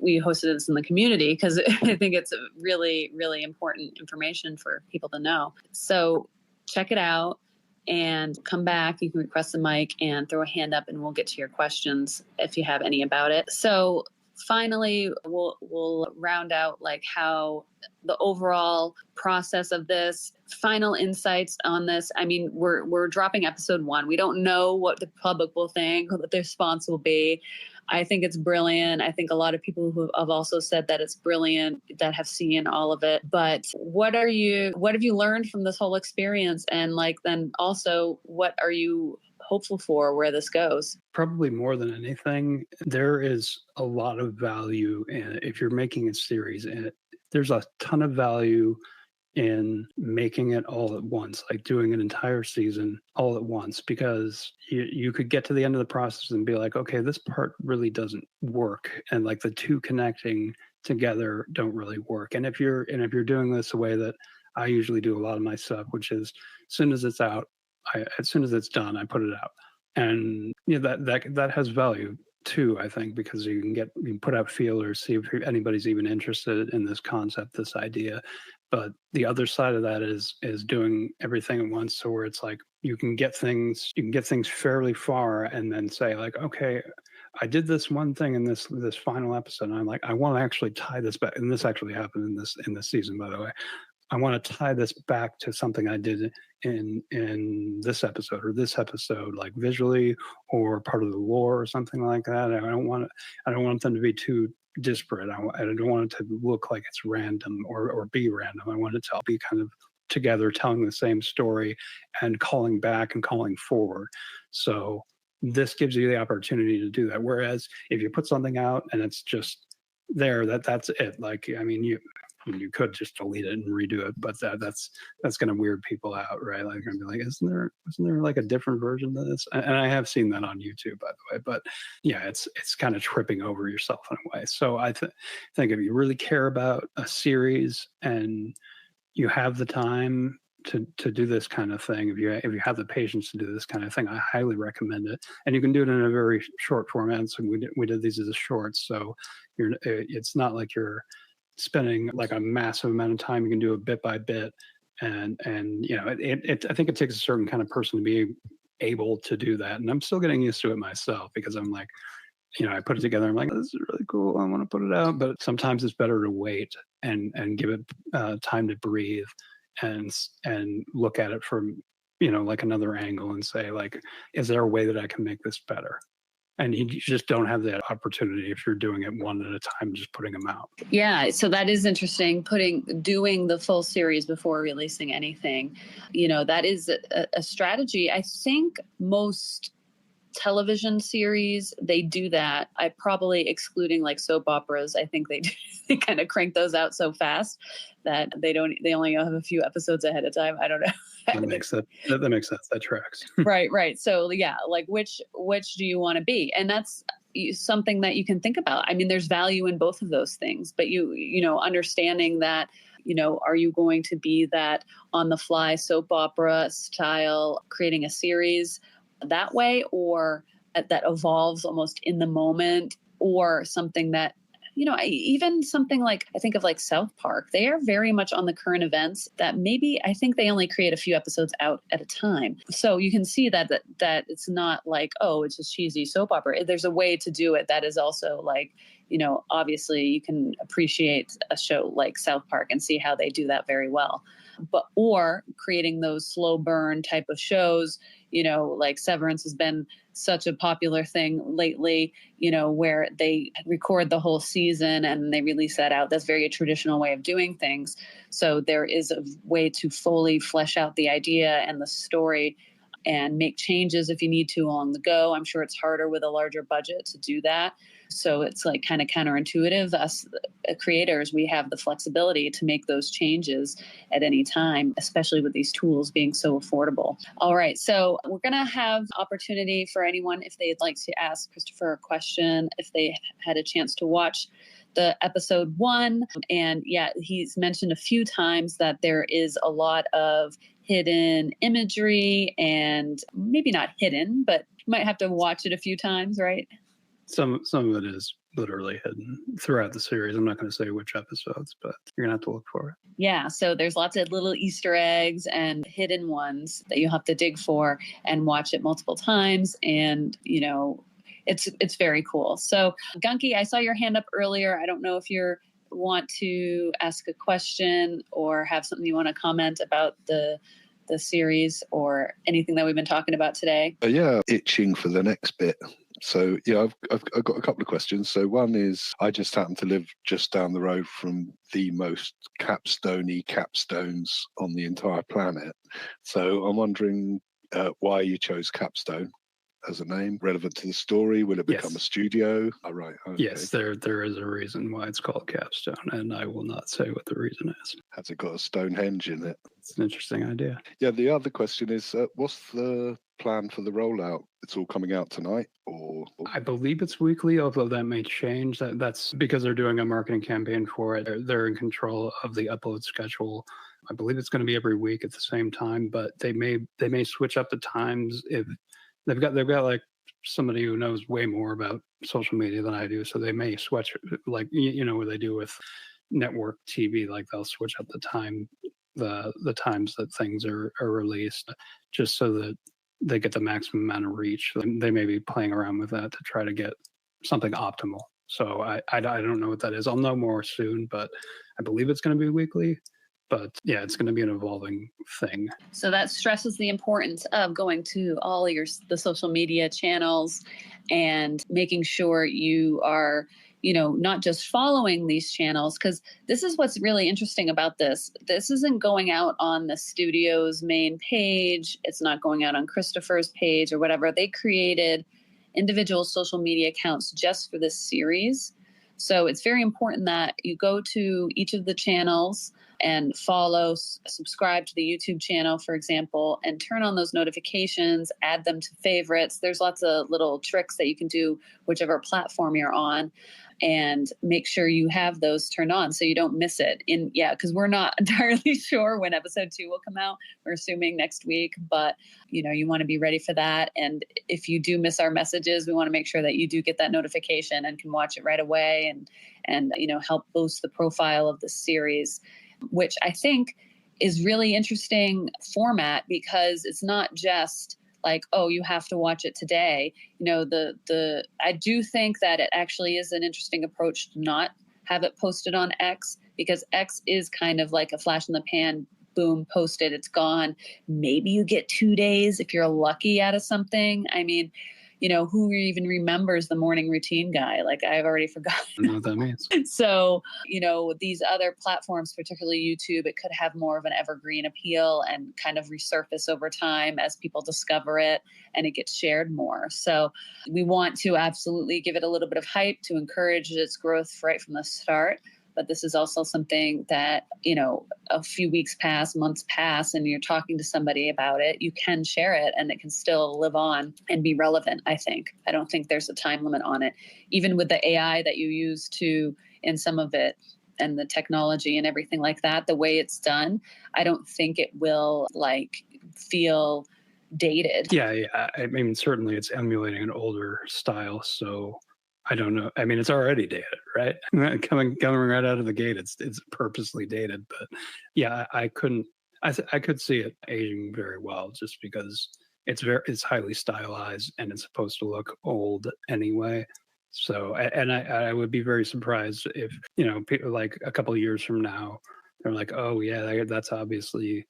we hosted this in the community because I think it's really, really important information for people to know. So check it out and come back. You can request the mic and throw a hand up, and we'll get to your questions if you have any about it. So finally, we'll round out like how the overall process of this, final insights on this. I mean, we're dropping episode 1. We don't know what the public will think, what their response will be. I think it's brilliant. I think a lot of people who have also said that it's brilliant, that have seen all of it. But what have you learned from this whole experience? And then also, what are you hopeful for where this goes? Probably more than anything, there is a lot of value in, if you're making a series, and there's a ton of value in making it all at once, like doing an entire season all at once, because you could get to the end of the process and be like, okay, this part really doesn't work, and like the two connecting together don't really work. And if you're doing this the way that I usually do a lot of my stuff, which is as soon as it's out, as soon as it's done, I put it out, and that has value too, I think, because you can put out feelers, see if anybody's even interested in this concept, this idea. But the other side of that is doing everything at once, so where it's like you can get things fairly far and then say like, okay, I did this one thing in this final episode, and I'm like, I want to actually tie this back, and this actually happened in this season, by the way. I want to tie this back to something I did in this episode or this episode, like visually or part of the lore or something like that. I don't want them to be too disparate. I don't want it to look like it's random or be random. I want it to all be kind of together, telling the same story and calling back and calling forward. So this gives you the opportunity to do that. Whereas if you put something out and it's just there, that's it. Like, I mean, you could just delete it and redo it, but that's going to weird people out, right? Like, I'm gonna be like, isn't there like a different version of this? And I have seen that on YouTube, by the way. But yeah, it's kind of tripping over yourself in a way. So I think if you really care about a series and you have the time to do this kind of thing, if you have the patience to do this kind of thing, I highly recommend it. And you can do it in a very short format. So we did these as a shorts. So it's not like you're spending like a massive amount of time. You can do it bit by bit, and I think it takes a certain kind of person to be able to do that. And I'm still getting used to it myself, because I'm like, I put it together, I'm like, this is really cool, I want to put it out. But sometimes it's better to wait and give it time to breathe and look at it from like another angle and say, like, is there a way that I can make this better? And you just don't have that opportunity if you're doing it one at a time, just putting them out. Yeah, so that is interesting, doing the full series before releasing anything. That is a strategy. I think most television series, they do that. I probably, excluding like soap operas, I think they kind of crank those out so fast that they only have a few episodes ahead of time. I don't know. That makes sense. That tracks. Right. So yeah, like which do you want to be? And that's something that you can think about. I mean, there's value in both of those things, but understanding that, are you going to be that on the fly soap opera style, creating a series that way, or that evolves almost in the moment, or something that, even something like, I think of like South Park, they are very much on the current events that maybe I think they only create a few episodes out at a time. So you can see that it's not like, oh, it's just cheesy soap opera. There's a way to do it that is also like, obviously you can appreciate a show like South Park and see how they do that very well. Or creating those slow burn type of shows, like Severance has been such a popular thing lately, where they record the whole season and they release that out. That's very a traditional way of doing things. So there is a way to fully flesh out the idea and the story and make changes if you need to along the go. I'm sure it's harder with a larger budget to do that. So it's like kind of counterintuitive. Us creators, we have the flexibility to make those changes at any time, especially with these tools being so affordable. All right. So we're going to have opportunity for anyone, if they'd like to ask Christopher a question, if they had a chance to watch the episode 1. And yeah, he's mentioned a few times that there is a lot of hidden imagery, and maybe not hidden, but you might have to watch it a few times, right? Some of it is literally hidden throughout the series. I'm not going to say which episodes, but you're going to have to look for it. Yeah, so there's lots of little Easter eggs and hidden ones that you'll have to dig for and watch it multiple times. And, it's very cool. So, Gunky, I saw your hand up earlier. I don't know if you want to ask a question or have something you want to comment about the series or anything that we've been talking about today. Yeah, itching for the next bit. So yeah, I've got a couple of questions. So one is, I just happen to live just down the road from the most capstone-y capstones on the entire planet. So I'm wondering why you chose Capstone, as a name relevant to the story? Will it become a studio? Oh, right. Okay. Yes, there is a reason why it's called Capstone, and I will not say what the reason is. Has it got a Stonehenge in it? It's an interesting idea. Yeah, the other question is, what's the plan for the rollout? It's all coming out tonight, or? I believe it's weekly, although that may change. That's because they're doing a marketing campaign for it. They're in control of the upload schedule. I believe it's going to be every week at the same time, but they may switch up the times if they've got like somebody who knows way more about social media than I do, so they may switch, like what they do with network TV, like they'll switch up the time, the times that things are released, just so that they get the maximum amount of reach. They may be playing around with that to try to get something optimal. So I don't know what that is. I'll know more soon, but I believe it's going to be weekly. But yeah, it's going to be an evolving thing. So that stresses the importance of going to all the social media channels and making sure you are, not just following these channels, because this is what's really interesting about this. This isn't going out on the studio's main page. It's not going out on Christopher's page or whatever. They created individual social media accounts just for this series. So it's very important that you go to each of the channels and follow, subscribe to the YouTube channel, for example, and turn on those notifications, add them to favorites. There's lots of little tricks that you can do, whichever platform you're on, and make sure you have those turned on so you don't miss it. Because we're not entirely sure when episode 2 will come out. We're assuming next week, but you want to be ready for that. And if you do miss our messages, we want to make sure that you do get that notification and can watch it right away and help boost the profile of the series, which I think is really interesting format, because it's not just like, oh, you have to watch it today. I do think that it actually is an interesting approach to not have it posted on X, because X is kind of like a flash in the pan, boom, posted, it's gone. Maybe you get 2 days if you're lucky out of something. I mean, who even remembers the morning routine guy? Like, I've already forgotten. I don't know what that means. So, these other platforms, particularly YouTube, it could have more of an evergreen appeal and kind of resurface over time as people discover it and it gets shared more. So we want to absolutely give it a little bit of hype to encourage its growth right from the start. But this is also something that, a few weeks pass, months pass, and you're talking to somebody about it, you can share it and it can still live on and be relevant, I think. I don't think there's a time limit on it. Even with the AI that you use in some of it and the technology and everything like that, the way it's done, I don't think it will feel dated. Yeah. I mean, certainly it's emulating an older style, so I don't know. I mean, it's already dated, right? Coming right out of the gate, it's purposely dated. But yeah, I could see it aging very well, just because it's highly stylized and it's supposed to look old anyway. So, and I would be very surprised if people like a couple of years from now, they're like, oh yeah, that's obviously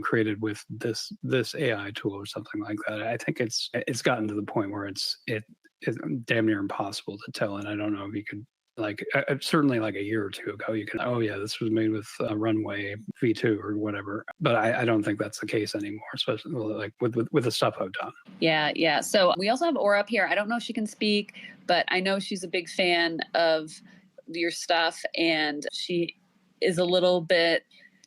created with this AI tool or something like that. I think it's gotten to the point where it's damn near impossible to tell, and I don't know if you could certainly like a year or two ago you can, oh yeah, this was made with Runway V2 or whatever, but I don't think that's the case anymore, especially like with the stuff I've done. Yeah. So we also have Aura up here. I don't know if she can speak, but I know she's a big fan of your stuff, and she is a little bit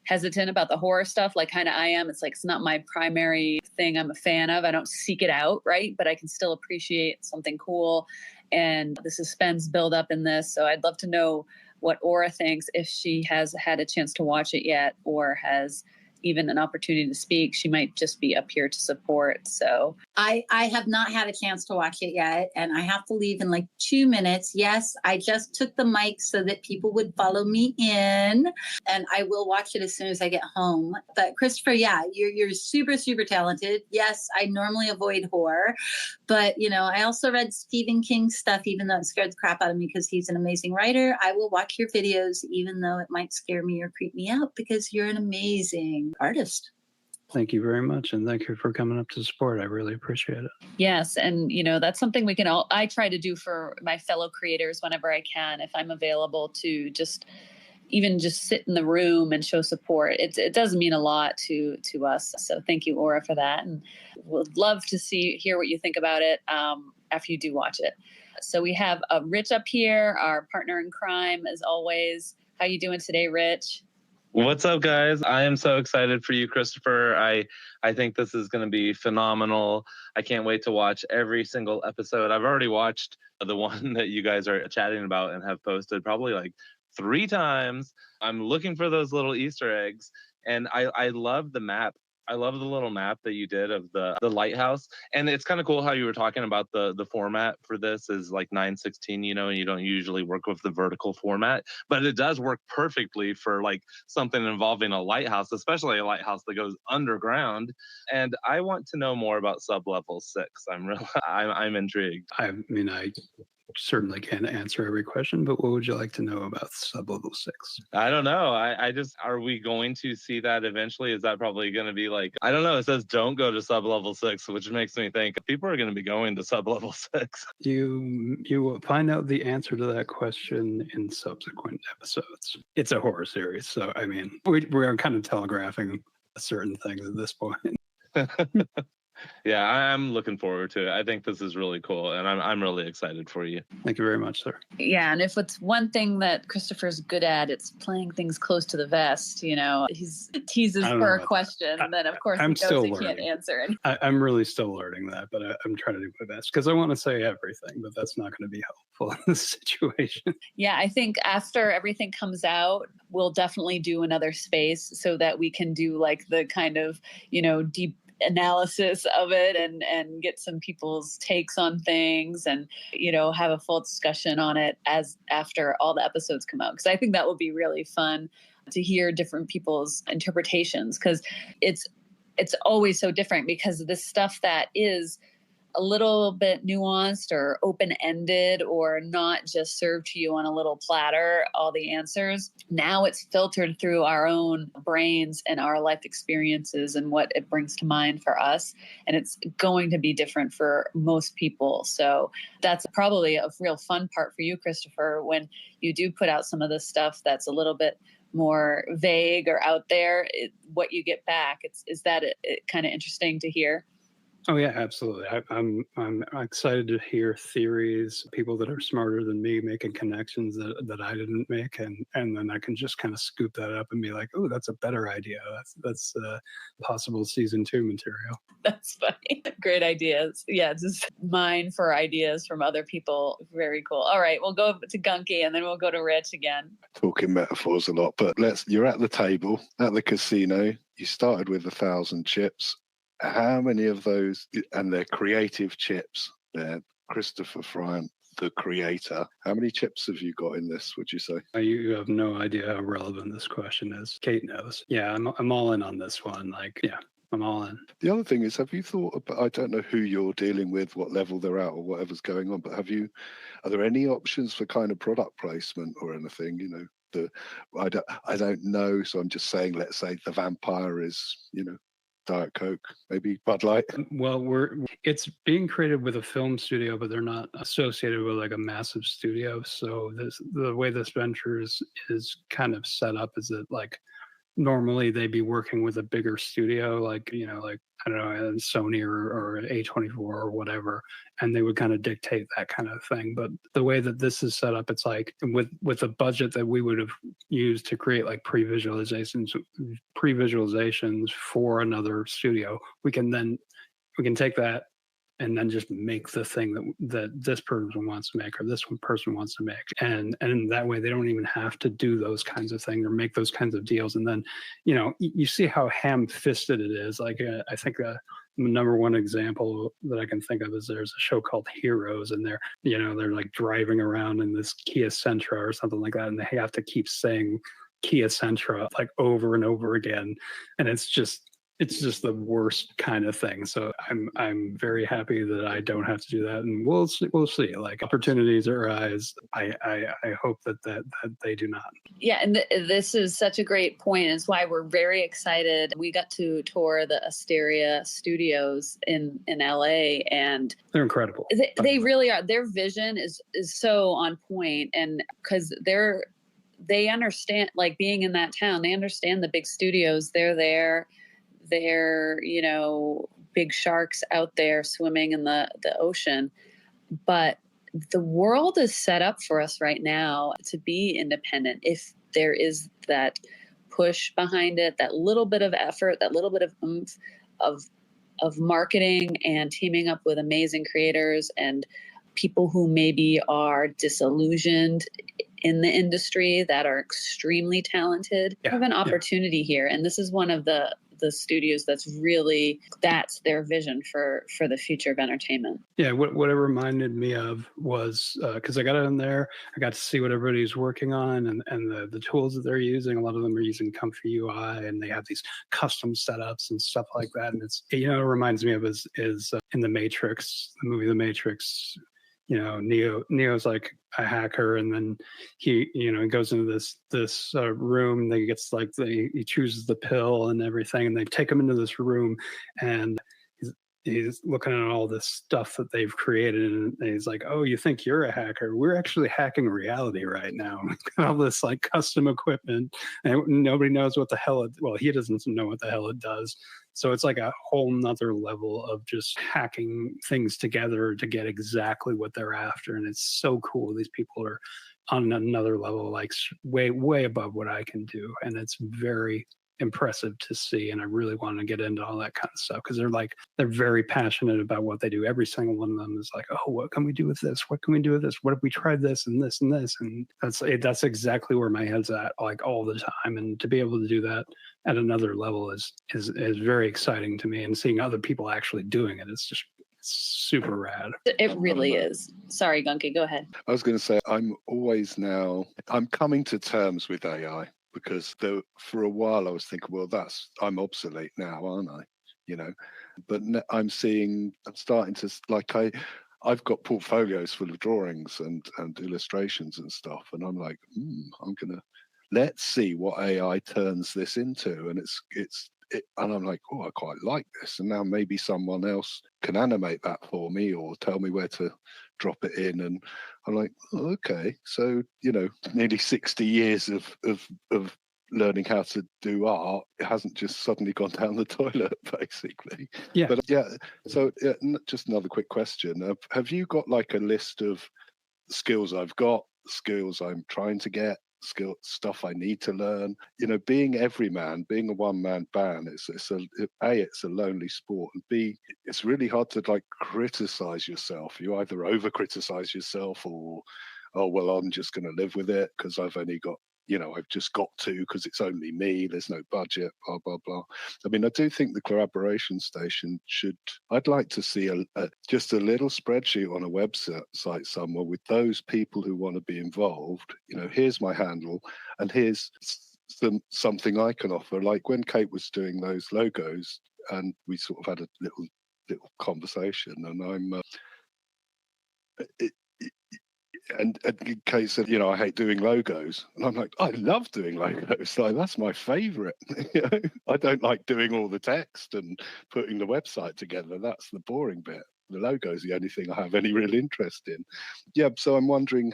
hesitant about the horror stuff, like kind of I am. It's like, it's not my primary thing I'm a fan of. I don't seek it out, right? But I can still appreciate something cool and the suspense build up in this. So I'd love to know what Aura thinks, if she has had a chance to watch it yet or has even an opportunity to speak. She might just be up here to support. So I have not had a chance to watch it yet, and I have to leave in like 2 minutes. Yes, I just took the mic so that people would follow me in, and I will watch it as soon as I get home. But Christopher, yeah, you're super, super talented. Yes, I normally avoid horror, but I also read Stephen King's stuff, even though it scared the crap out of me because he's an amazing writer. I will watch your videos, even though it might scare me or creep me out, because you're an amazing artist. Thank you very much. And thank you for coming up to support. I really appreciate it. Yes. And, that's something I try to do for my fellow creators whenever I can, if I'm available, to just, even just sit in the room and show support. It does mean a lot to us. So thank you, Aura, for that. And we'll love to hear what you think about it after you do watch it. So we have Rich up here, our partner in crime, as always. How you doing today, Rich? What's up, guys? I am so excited for you, Christopher. I think this is going to be phenomenal. I can't wait to watch every single episode. I've already watched the one that you guys are chatting about and have posted probably like 3 times. I'm looking for those little Easter eggs, and I love the map. I love the little map that you did of the lighthouse. And it's kind of cool how you were talking about the format for this is like 9:16, and you don't usually work with the vertical format, but it does work perfectly for like something involving a lighthouse, especially a lighthouse that goes underground. And I want to know more about Sublevel 6. I'm intrigued. I mean, I certainly can't answer every question, but what would you like to know about Sublevel 6? I don't know. I just, are we going to see that eventually? Is that probably going to be like, I don't know. It says don't go to Sublevel 6, which makes me think people are going to be going to Sublevel 6. You will find out the answer to that question in subsequent episodes. It's a horror series, so I mean, we are kind of telegraphing certain things at this point. Yeah, I'm looking forward to it. I think this is really cool, and I'm really excited for you. Thank you very much, sir. Yeah, and if it's one thing that Christopher's good at, it's playing things close to the vest. He teases for a question, then of course he knows he can't answer it. I'm really still learning that, but I'm trying to do my best because I want to say everything, but that's not going to be helpful in this situation. Yeah, I think after everything comes out, we'll definitely do another space so that we can do like the kind of, deep analysis of it and get some people's takes on things and have a full discussion on it as after all the episodes come out, because I think that will be really fun to hear different people's interpretations, because it's always so different, because this stuff that is a little bit nuanced or open-ended or not just served to you on a little platter, all the answers. Now it's filtered through our own brains and our life experiences and what it brings to mind for us. And it's going to be different for most people. So that's probably a real fun part for you, Christopher, when you do put out some of this stuff that's a little bit more vague or out there, what you get back. Is that kind of interesting to hear? Oh yeah, absolutely. I'm excited to hear theories, people that are smarter than me making connections that I didn't make, and then I can just kind of scoop that up and be like, oh, that's a better idea. That's possible season 2 material. That's funny. Great ideas. Yeah, just mine for ideas from other people. Very cool. All right, we'll go to Gunky and then we'll go to Rich again. Talking metaphors a lot, but you're at the table at the casino. You started with 1,000 chips. How many of those, and they're creative chips, they're Christopher Fryant, the creator. How many chips have you got in this, would you say? You have no idea how relevant this question is. Kate knows. Yeah, I'm all in on this one. I'm all in. The other thing is, have you thought about, I don't know who you're dealing with, what level they're at or whatever's going on, but are there any options for kind of product placement or anything? I don't know, so I'm just saying, let's say the vampire is, Diet Coke, maybe Bud Light. Well, it's being created with a film studio, but they're not associated with like a massive studio. So the way this venture is kind of set up is that like normally they'd be working with a bigger studio, like I don't know, Sony or A24 or whatever, and they would kind of dictate that kind of thing. But the way that this is set up, it's like with a budget that we would have used to create like pre-visualizations for another studio, we can take that and then just make the thing that this person wants to make or this one person wants to make. And that way they don't even have to do those kinds of things or make those kinds of deals. And then, you see how ham-fisted it is. Like I think the number one example that I can think of is there's a show called Heroes, and they're like driving around in this Kia Sentra or something like that, and they have to keep saying Kia Sentra like over and over again. And it's just the worst kind of thing. So I'm very happy that I don't have to do that, and we'll see. Like opportunities arise. I hope that they do not. Yeah, and this is such a great point. It's why we're very excited. We got to tour the Asteria Studios in LA, and they're incredible. They really are. Their vision is so on point, and because they understand, like being in that town, they understand the big studios. They're there. They're, you know, big sharks out there swimming in the ocean. But the world is set up for us right now to be independent if there is that push behind it, that little bit of effort, that little bit of oomph of marketing and teaming up with amazing creators and people who maybe are disillusioned in the industry that are extremely talented. We have an opportunity here. And this is one of the studios that's their vision for the future of entertainment. Yeah, what it reminded me of was, because I got in there, I got to see what everybody's working on and the tools that they're using. A lot of them are using Comfy UI, and they have these custom setups and stuff like that. And it's, you know, it reminds me of is in The Matrix, the movie The Matrix. You know, Neo's like a hacker, and then he, you know, he goes into this room. That he gets like he chooses the pill and everything, and they take him into this room, and he's looking at all this stuff that they've created, and he's like, "Oh, you think you're a hacker? We're actually hacking reality right now. All this like custom equipment, and nobody knows what the hell he doesn't know what the hell it does." So it's like a whole nother level of just hacking things together to get exactly what they're after. And it's so cool. These people are on another level, like way above what I can do. And it's very impressive to see. And I really want to get into all that kind of stuff because they're very passionate about what they do. Every single one of them is like, oh, what can we do with this? What can we do with this? What if we tried this and this and this? And that's exactly where my head's at, like all the time. And to be able to do that at another level is very exciting to me. And seeing other people actually doing it, it's just super rad. It really is. Sorry, Gunky, go ahead. I was going to say, I'm coming to terms with AI. Because for a while I was thinking, well, I'm obsolete now, aren't I? You know, but I'm starting to, like, I've got portfolios full of drawings and illustrations and stuff, and I'm like, let's see what AI turns this into, and and I'm like, oh, I quite like this, and now maybe someone else can animate that for me or tell me where to drop it in, and I'm like, oh, okay, so you know, nearly 60 years of learning how to do art, it hasn't just suddenly gone down the toilet, basically. Yeah. But so just another quick question: have you got like a list of skills I've got, skills I'm trying to get, stuff I need to learn? You know, being everyman, being a one-man band, it's a lonely sport, and B, it's really hard to like criticize yourself. You either over criticize yourself or, oh well, I'm just going to live with it because I've only got, you know, I've just got to because it's only me, there's no budget, blah blah blah. I mean, I do think the collaboration station I'd like to see just a little spreadsheet on a website somewhere with those people who want to be involved. You know, here's my handle and here's something I can offer. Like when Kate was doing those logos, and we sort of had a little conversation, and I'm and Kate said, you know, I hate doing logos. And I'm like, I love doing logos. Like, that's my favorite. You know? I don't like doing all the text and putting the website together. That's the boring bit. The logo is the only thing I have any real interest in. Yeah, so I'm wondering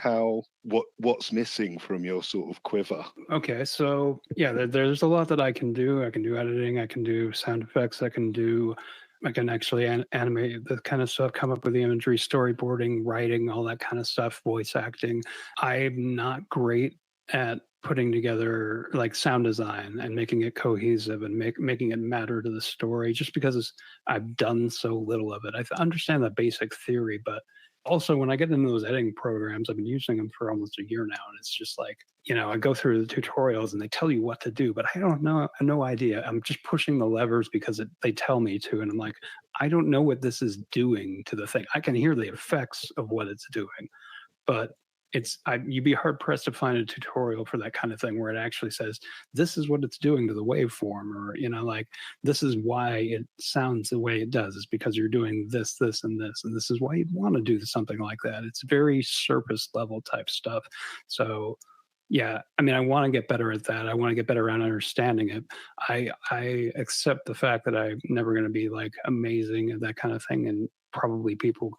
what's missing from your sort of quiver. Okay, so yeah, there's a lot that I can do. I can do editing. I can do sound effects. I can actually animate the kind of stuff, come up with the imagery, storyboarding, writing, all that kind of stuff, voice acting. I'm not great at putting together like sound design and making it cohesive and making it matter to the story, just because I've done so little of it. I understand the basic theory, but also when I get into those editing programs, I've been using them for almost a year now, and it's just like, you know, I go through the tutorials and they tell you what to do, but I don't know, no idea. I'm just pushing the levers because they tell me to, and I'm like, I don't know what this is doing to the thing. I can hear the effects of what it's doing, but you'd be hard pressed to find a tutorial for that kind of thing where it actually says, this is what it's doing to the waveform, or, you know, like, this is why it sounds the way it does. It's because you're doing this, this, and this, and this is why you'd want to do something like that. It's very surface level type stuff. So yeah, I mean, I want to get better at that. I want to get better at understanding it. I accept the fact that I'm never going to be like amazing at that kind of thing, and probably people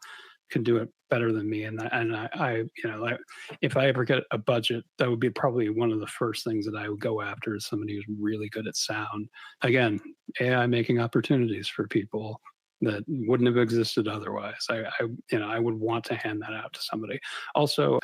can do it better than me. And I like, if I ever get a budget, that would be probably one of the first things that I would go after, is somebody who's really good at sound. Again, AI making opportunities for people that wouldn't have existed otherwise. I would want to hand that out to somebody. Also,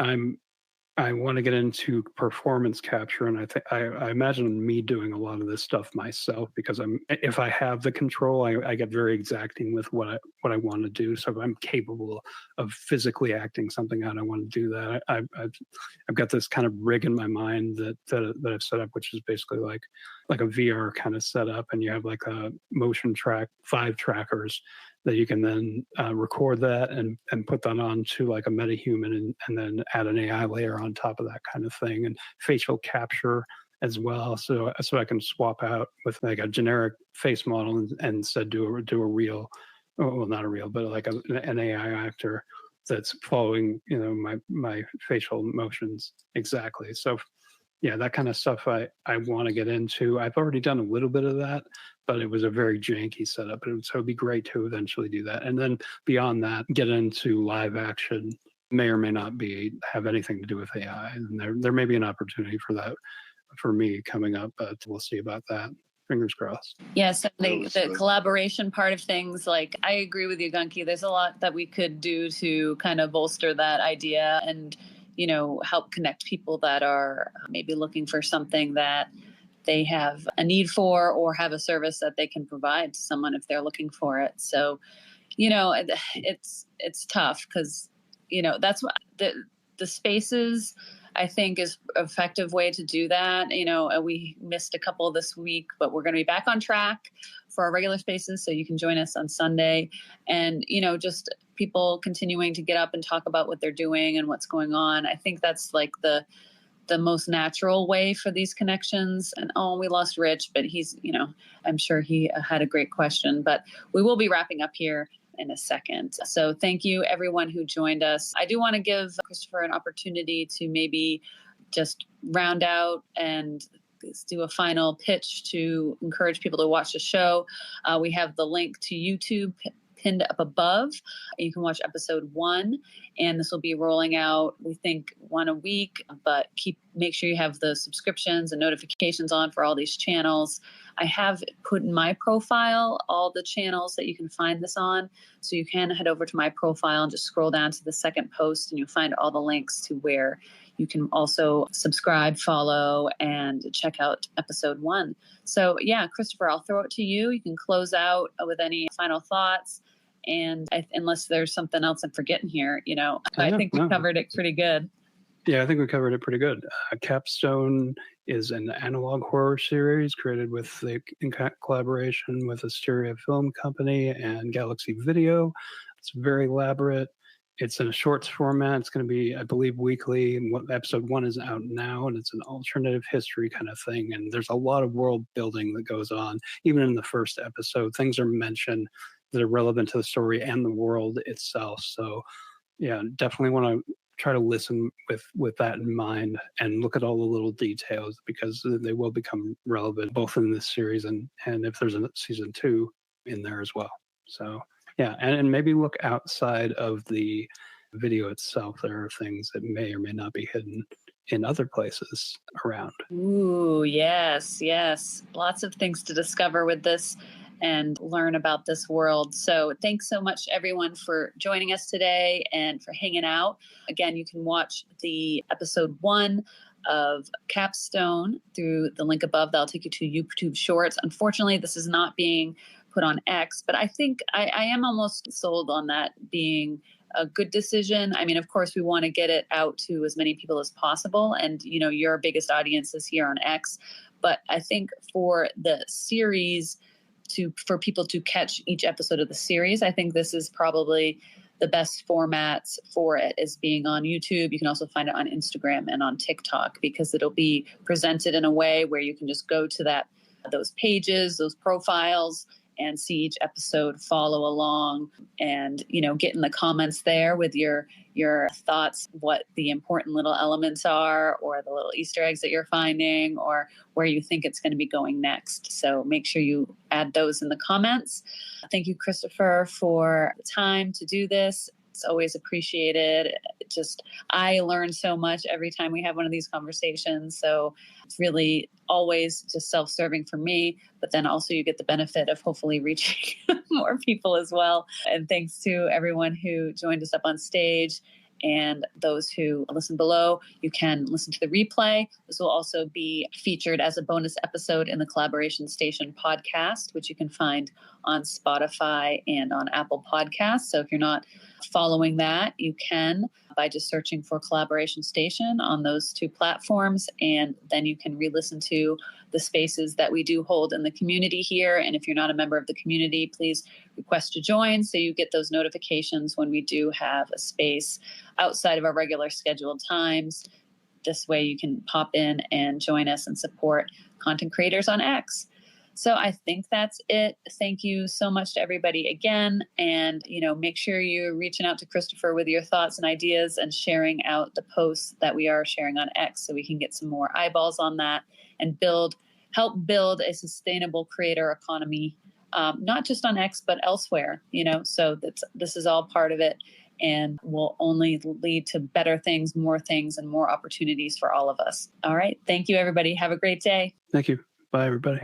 I want to get into performance capture, and I imagine me doing a lot of this stuff myself, because if I have the control, I get very exacting with what I want to do. So if I'm capable of physically acting something out, I want to do that. I've got this kind of rig in my mind that I've set up, which is basically like a VR kind of setup, and you have like a motion track, 5 trackers that you can then record that and put that onto like a metahuman, and then add an AI layer on top of that kind of thing, and facial capture as well. So I can swap out with like a generic face model and instead do a real, well, not a real, but like an AI actor that's following, my facial motions exactly. So yeah, that kind of stuff I want to get into. I've already done a little bit of that, but it was a very janky setup. So it'd be great to eventually do that. And then beyond that, get into live action. May or may not have anything to do with AI. And there may be an opportunity for that for me coming up, but we'll see about that. Fingers crossed. Yes, the collaboration part of things, like I agree with you, Gunky. There's a lot that we could do to kind of bolster that idea and help connect people that are maybe looking for something that they have a need for, or have a service that they can provide to someone if they're looking for it. So, it's tough because, that's what the spaces, I think, is an effective way to do that. We missed a couple this week, but we're going to be back on track for our regular spaces. So you can join us on Sunday, and, just people continuing to get up and talk about what they're doing and what's going on. I think that's like the most natural way for these connections. And we lost Rich, but he's, I'm sure he had a great question, but we will be wrapping up here in a second. So thank you everyone who joined us. I do want to give Christopher an opportunity to maybe just round out and do a final pitch to encourage people to watch the show. We have the link to YouTube pinned up above. You can watch episode 1, and this will be rolling out, we think, 1 a week, but make sure you have the subscriptions and notifications on for all these channels. I have put in my profile all the channels that you can find this on, so you can head over to my profile and just scroll down to the second post, and you'll find all the links to where you can also subscribe, follow, and check out episode 1. So yeah, Christopher, I'll throw it to you. You can close out with any final thoughts. And unless there's something else I'm forgetting here, I think we covered it pretty good. Yeah, I think we covered it pretty good. Capstone is an analog horror series created in collaboration with Asteria Film Company and Galaxy Video. It's very elaborate. It's in a shorts format. It's going to be, I believe, weekly. And episode 1 is out now, and it's an alternative history kind of thing. And there's a lot of world building that goes on. Even in the first episode, things are mentioned that are relevant to the story and the world itself. So yeah, definitely want to try to listen with that in mind and look at all the little details, because they will become relevant both in this series and if there's a season 2 in there as well. So yeah, and maybe look outside of the video itself. There are things that may or may not be hidden in other places around. Ooh, yes. Lots of things to discover with this and learn about this world. So thanks so much, everyone, for joining us today and for hanging out. Again, you can watch the episode 1 of Capstone through the link above. That'll take you to YouTube Shorts. Unfortunately, this is not being put on X, but I think I am almost sold on that being a good decision. I mean, of course, we want to get it out to as many people as possible. And, your biggest audience is here on X. But I think for the series, for people to catch each episode of the series, I think this is probably the best formats for it, is being on YouTube. You can also find it on Instagram and on TikTok, because it'll be presented in a way where you can just go to those pages, those profiles, and see each episode, follow along, and get in the comments there with your thoughts, what the important little elements are, or the little Easter eggs that you're finding, or where you think it's going to be going next. So make sure you add those in the comments. Thank you, Christopher, for the time to do this. It's always appreciated. I learn so much every time we have one of these conversations. So it's really always just self-serving for me, but then also you get the benefit of hopefully reaching more people as well. And thanks to everyone who joined us up on stage and those who listen below. You can listen to the replay. This will also be featured as a bonus episode in the Collaboration Station podcast, which you can find on Spotify and on Apple Podcasts. So if you're not following that, you can by just searching for Collaboration Station on those two platforms. And then you can re-listen to the spaces that we do hold in the community here. And if you're not a member of the community, please request to join so you get those notifications when we do have a space outside of our regular scheduled times. This way you can pop in and join us and support content creators on X. So I think that's it. Thank you so much to everybody again. And, make sure you're reaching out to Christopher with your thoughts and ideas and sharing out the posts that we are sharing on X so we can get some more eyeballs on that and help build a sustainable creator economy, not just on X, but elsewhere, so this is all part of it and will only lead to better things, and more opportunities for all of us. All right. Thank you, everybody. Have a great day. Thank you. Bye, everybody.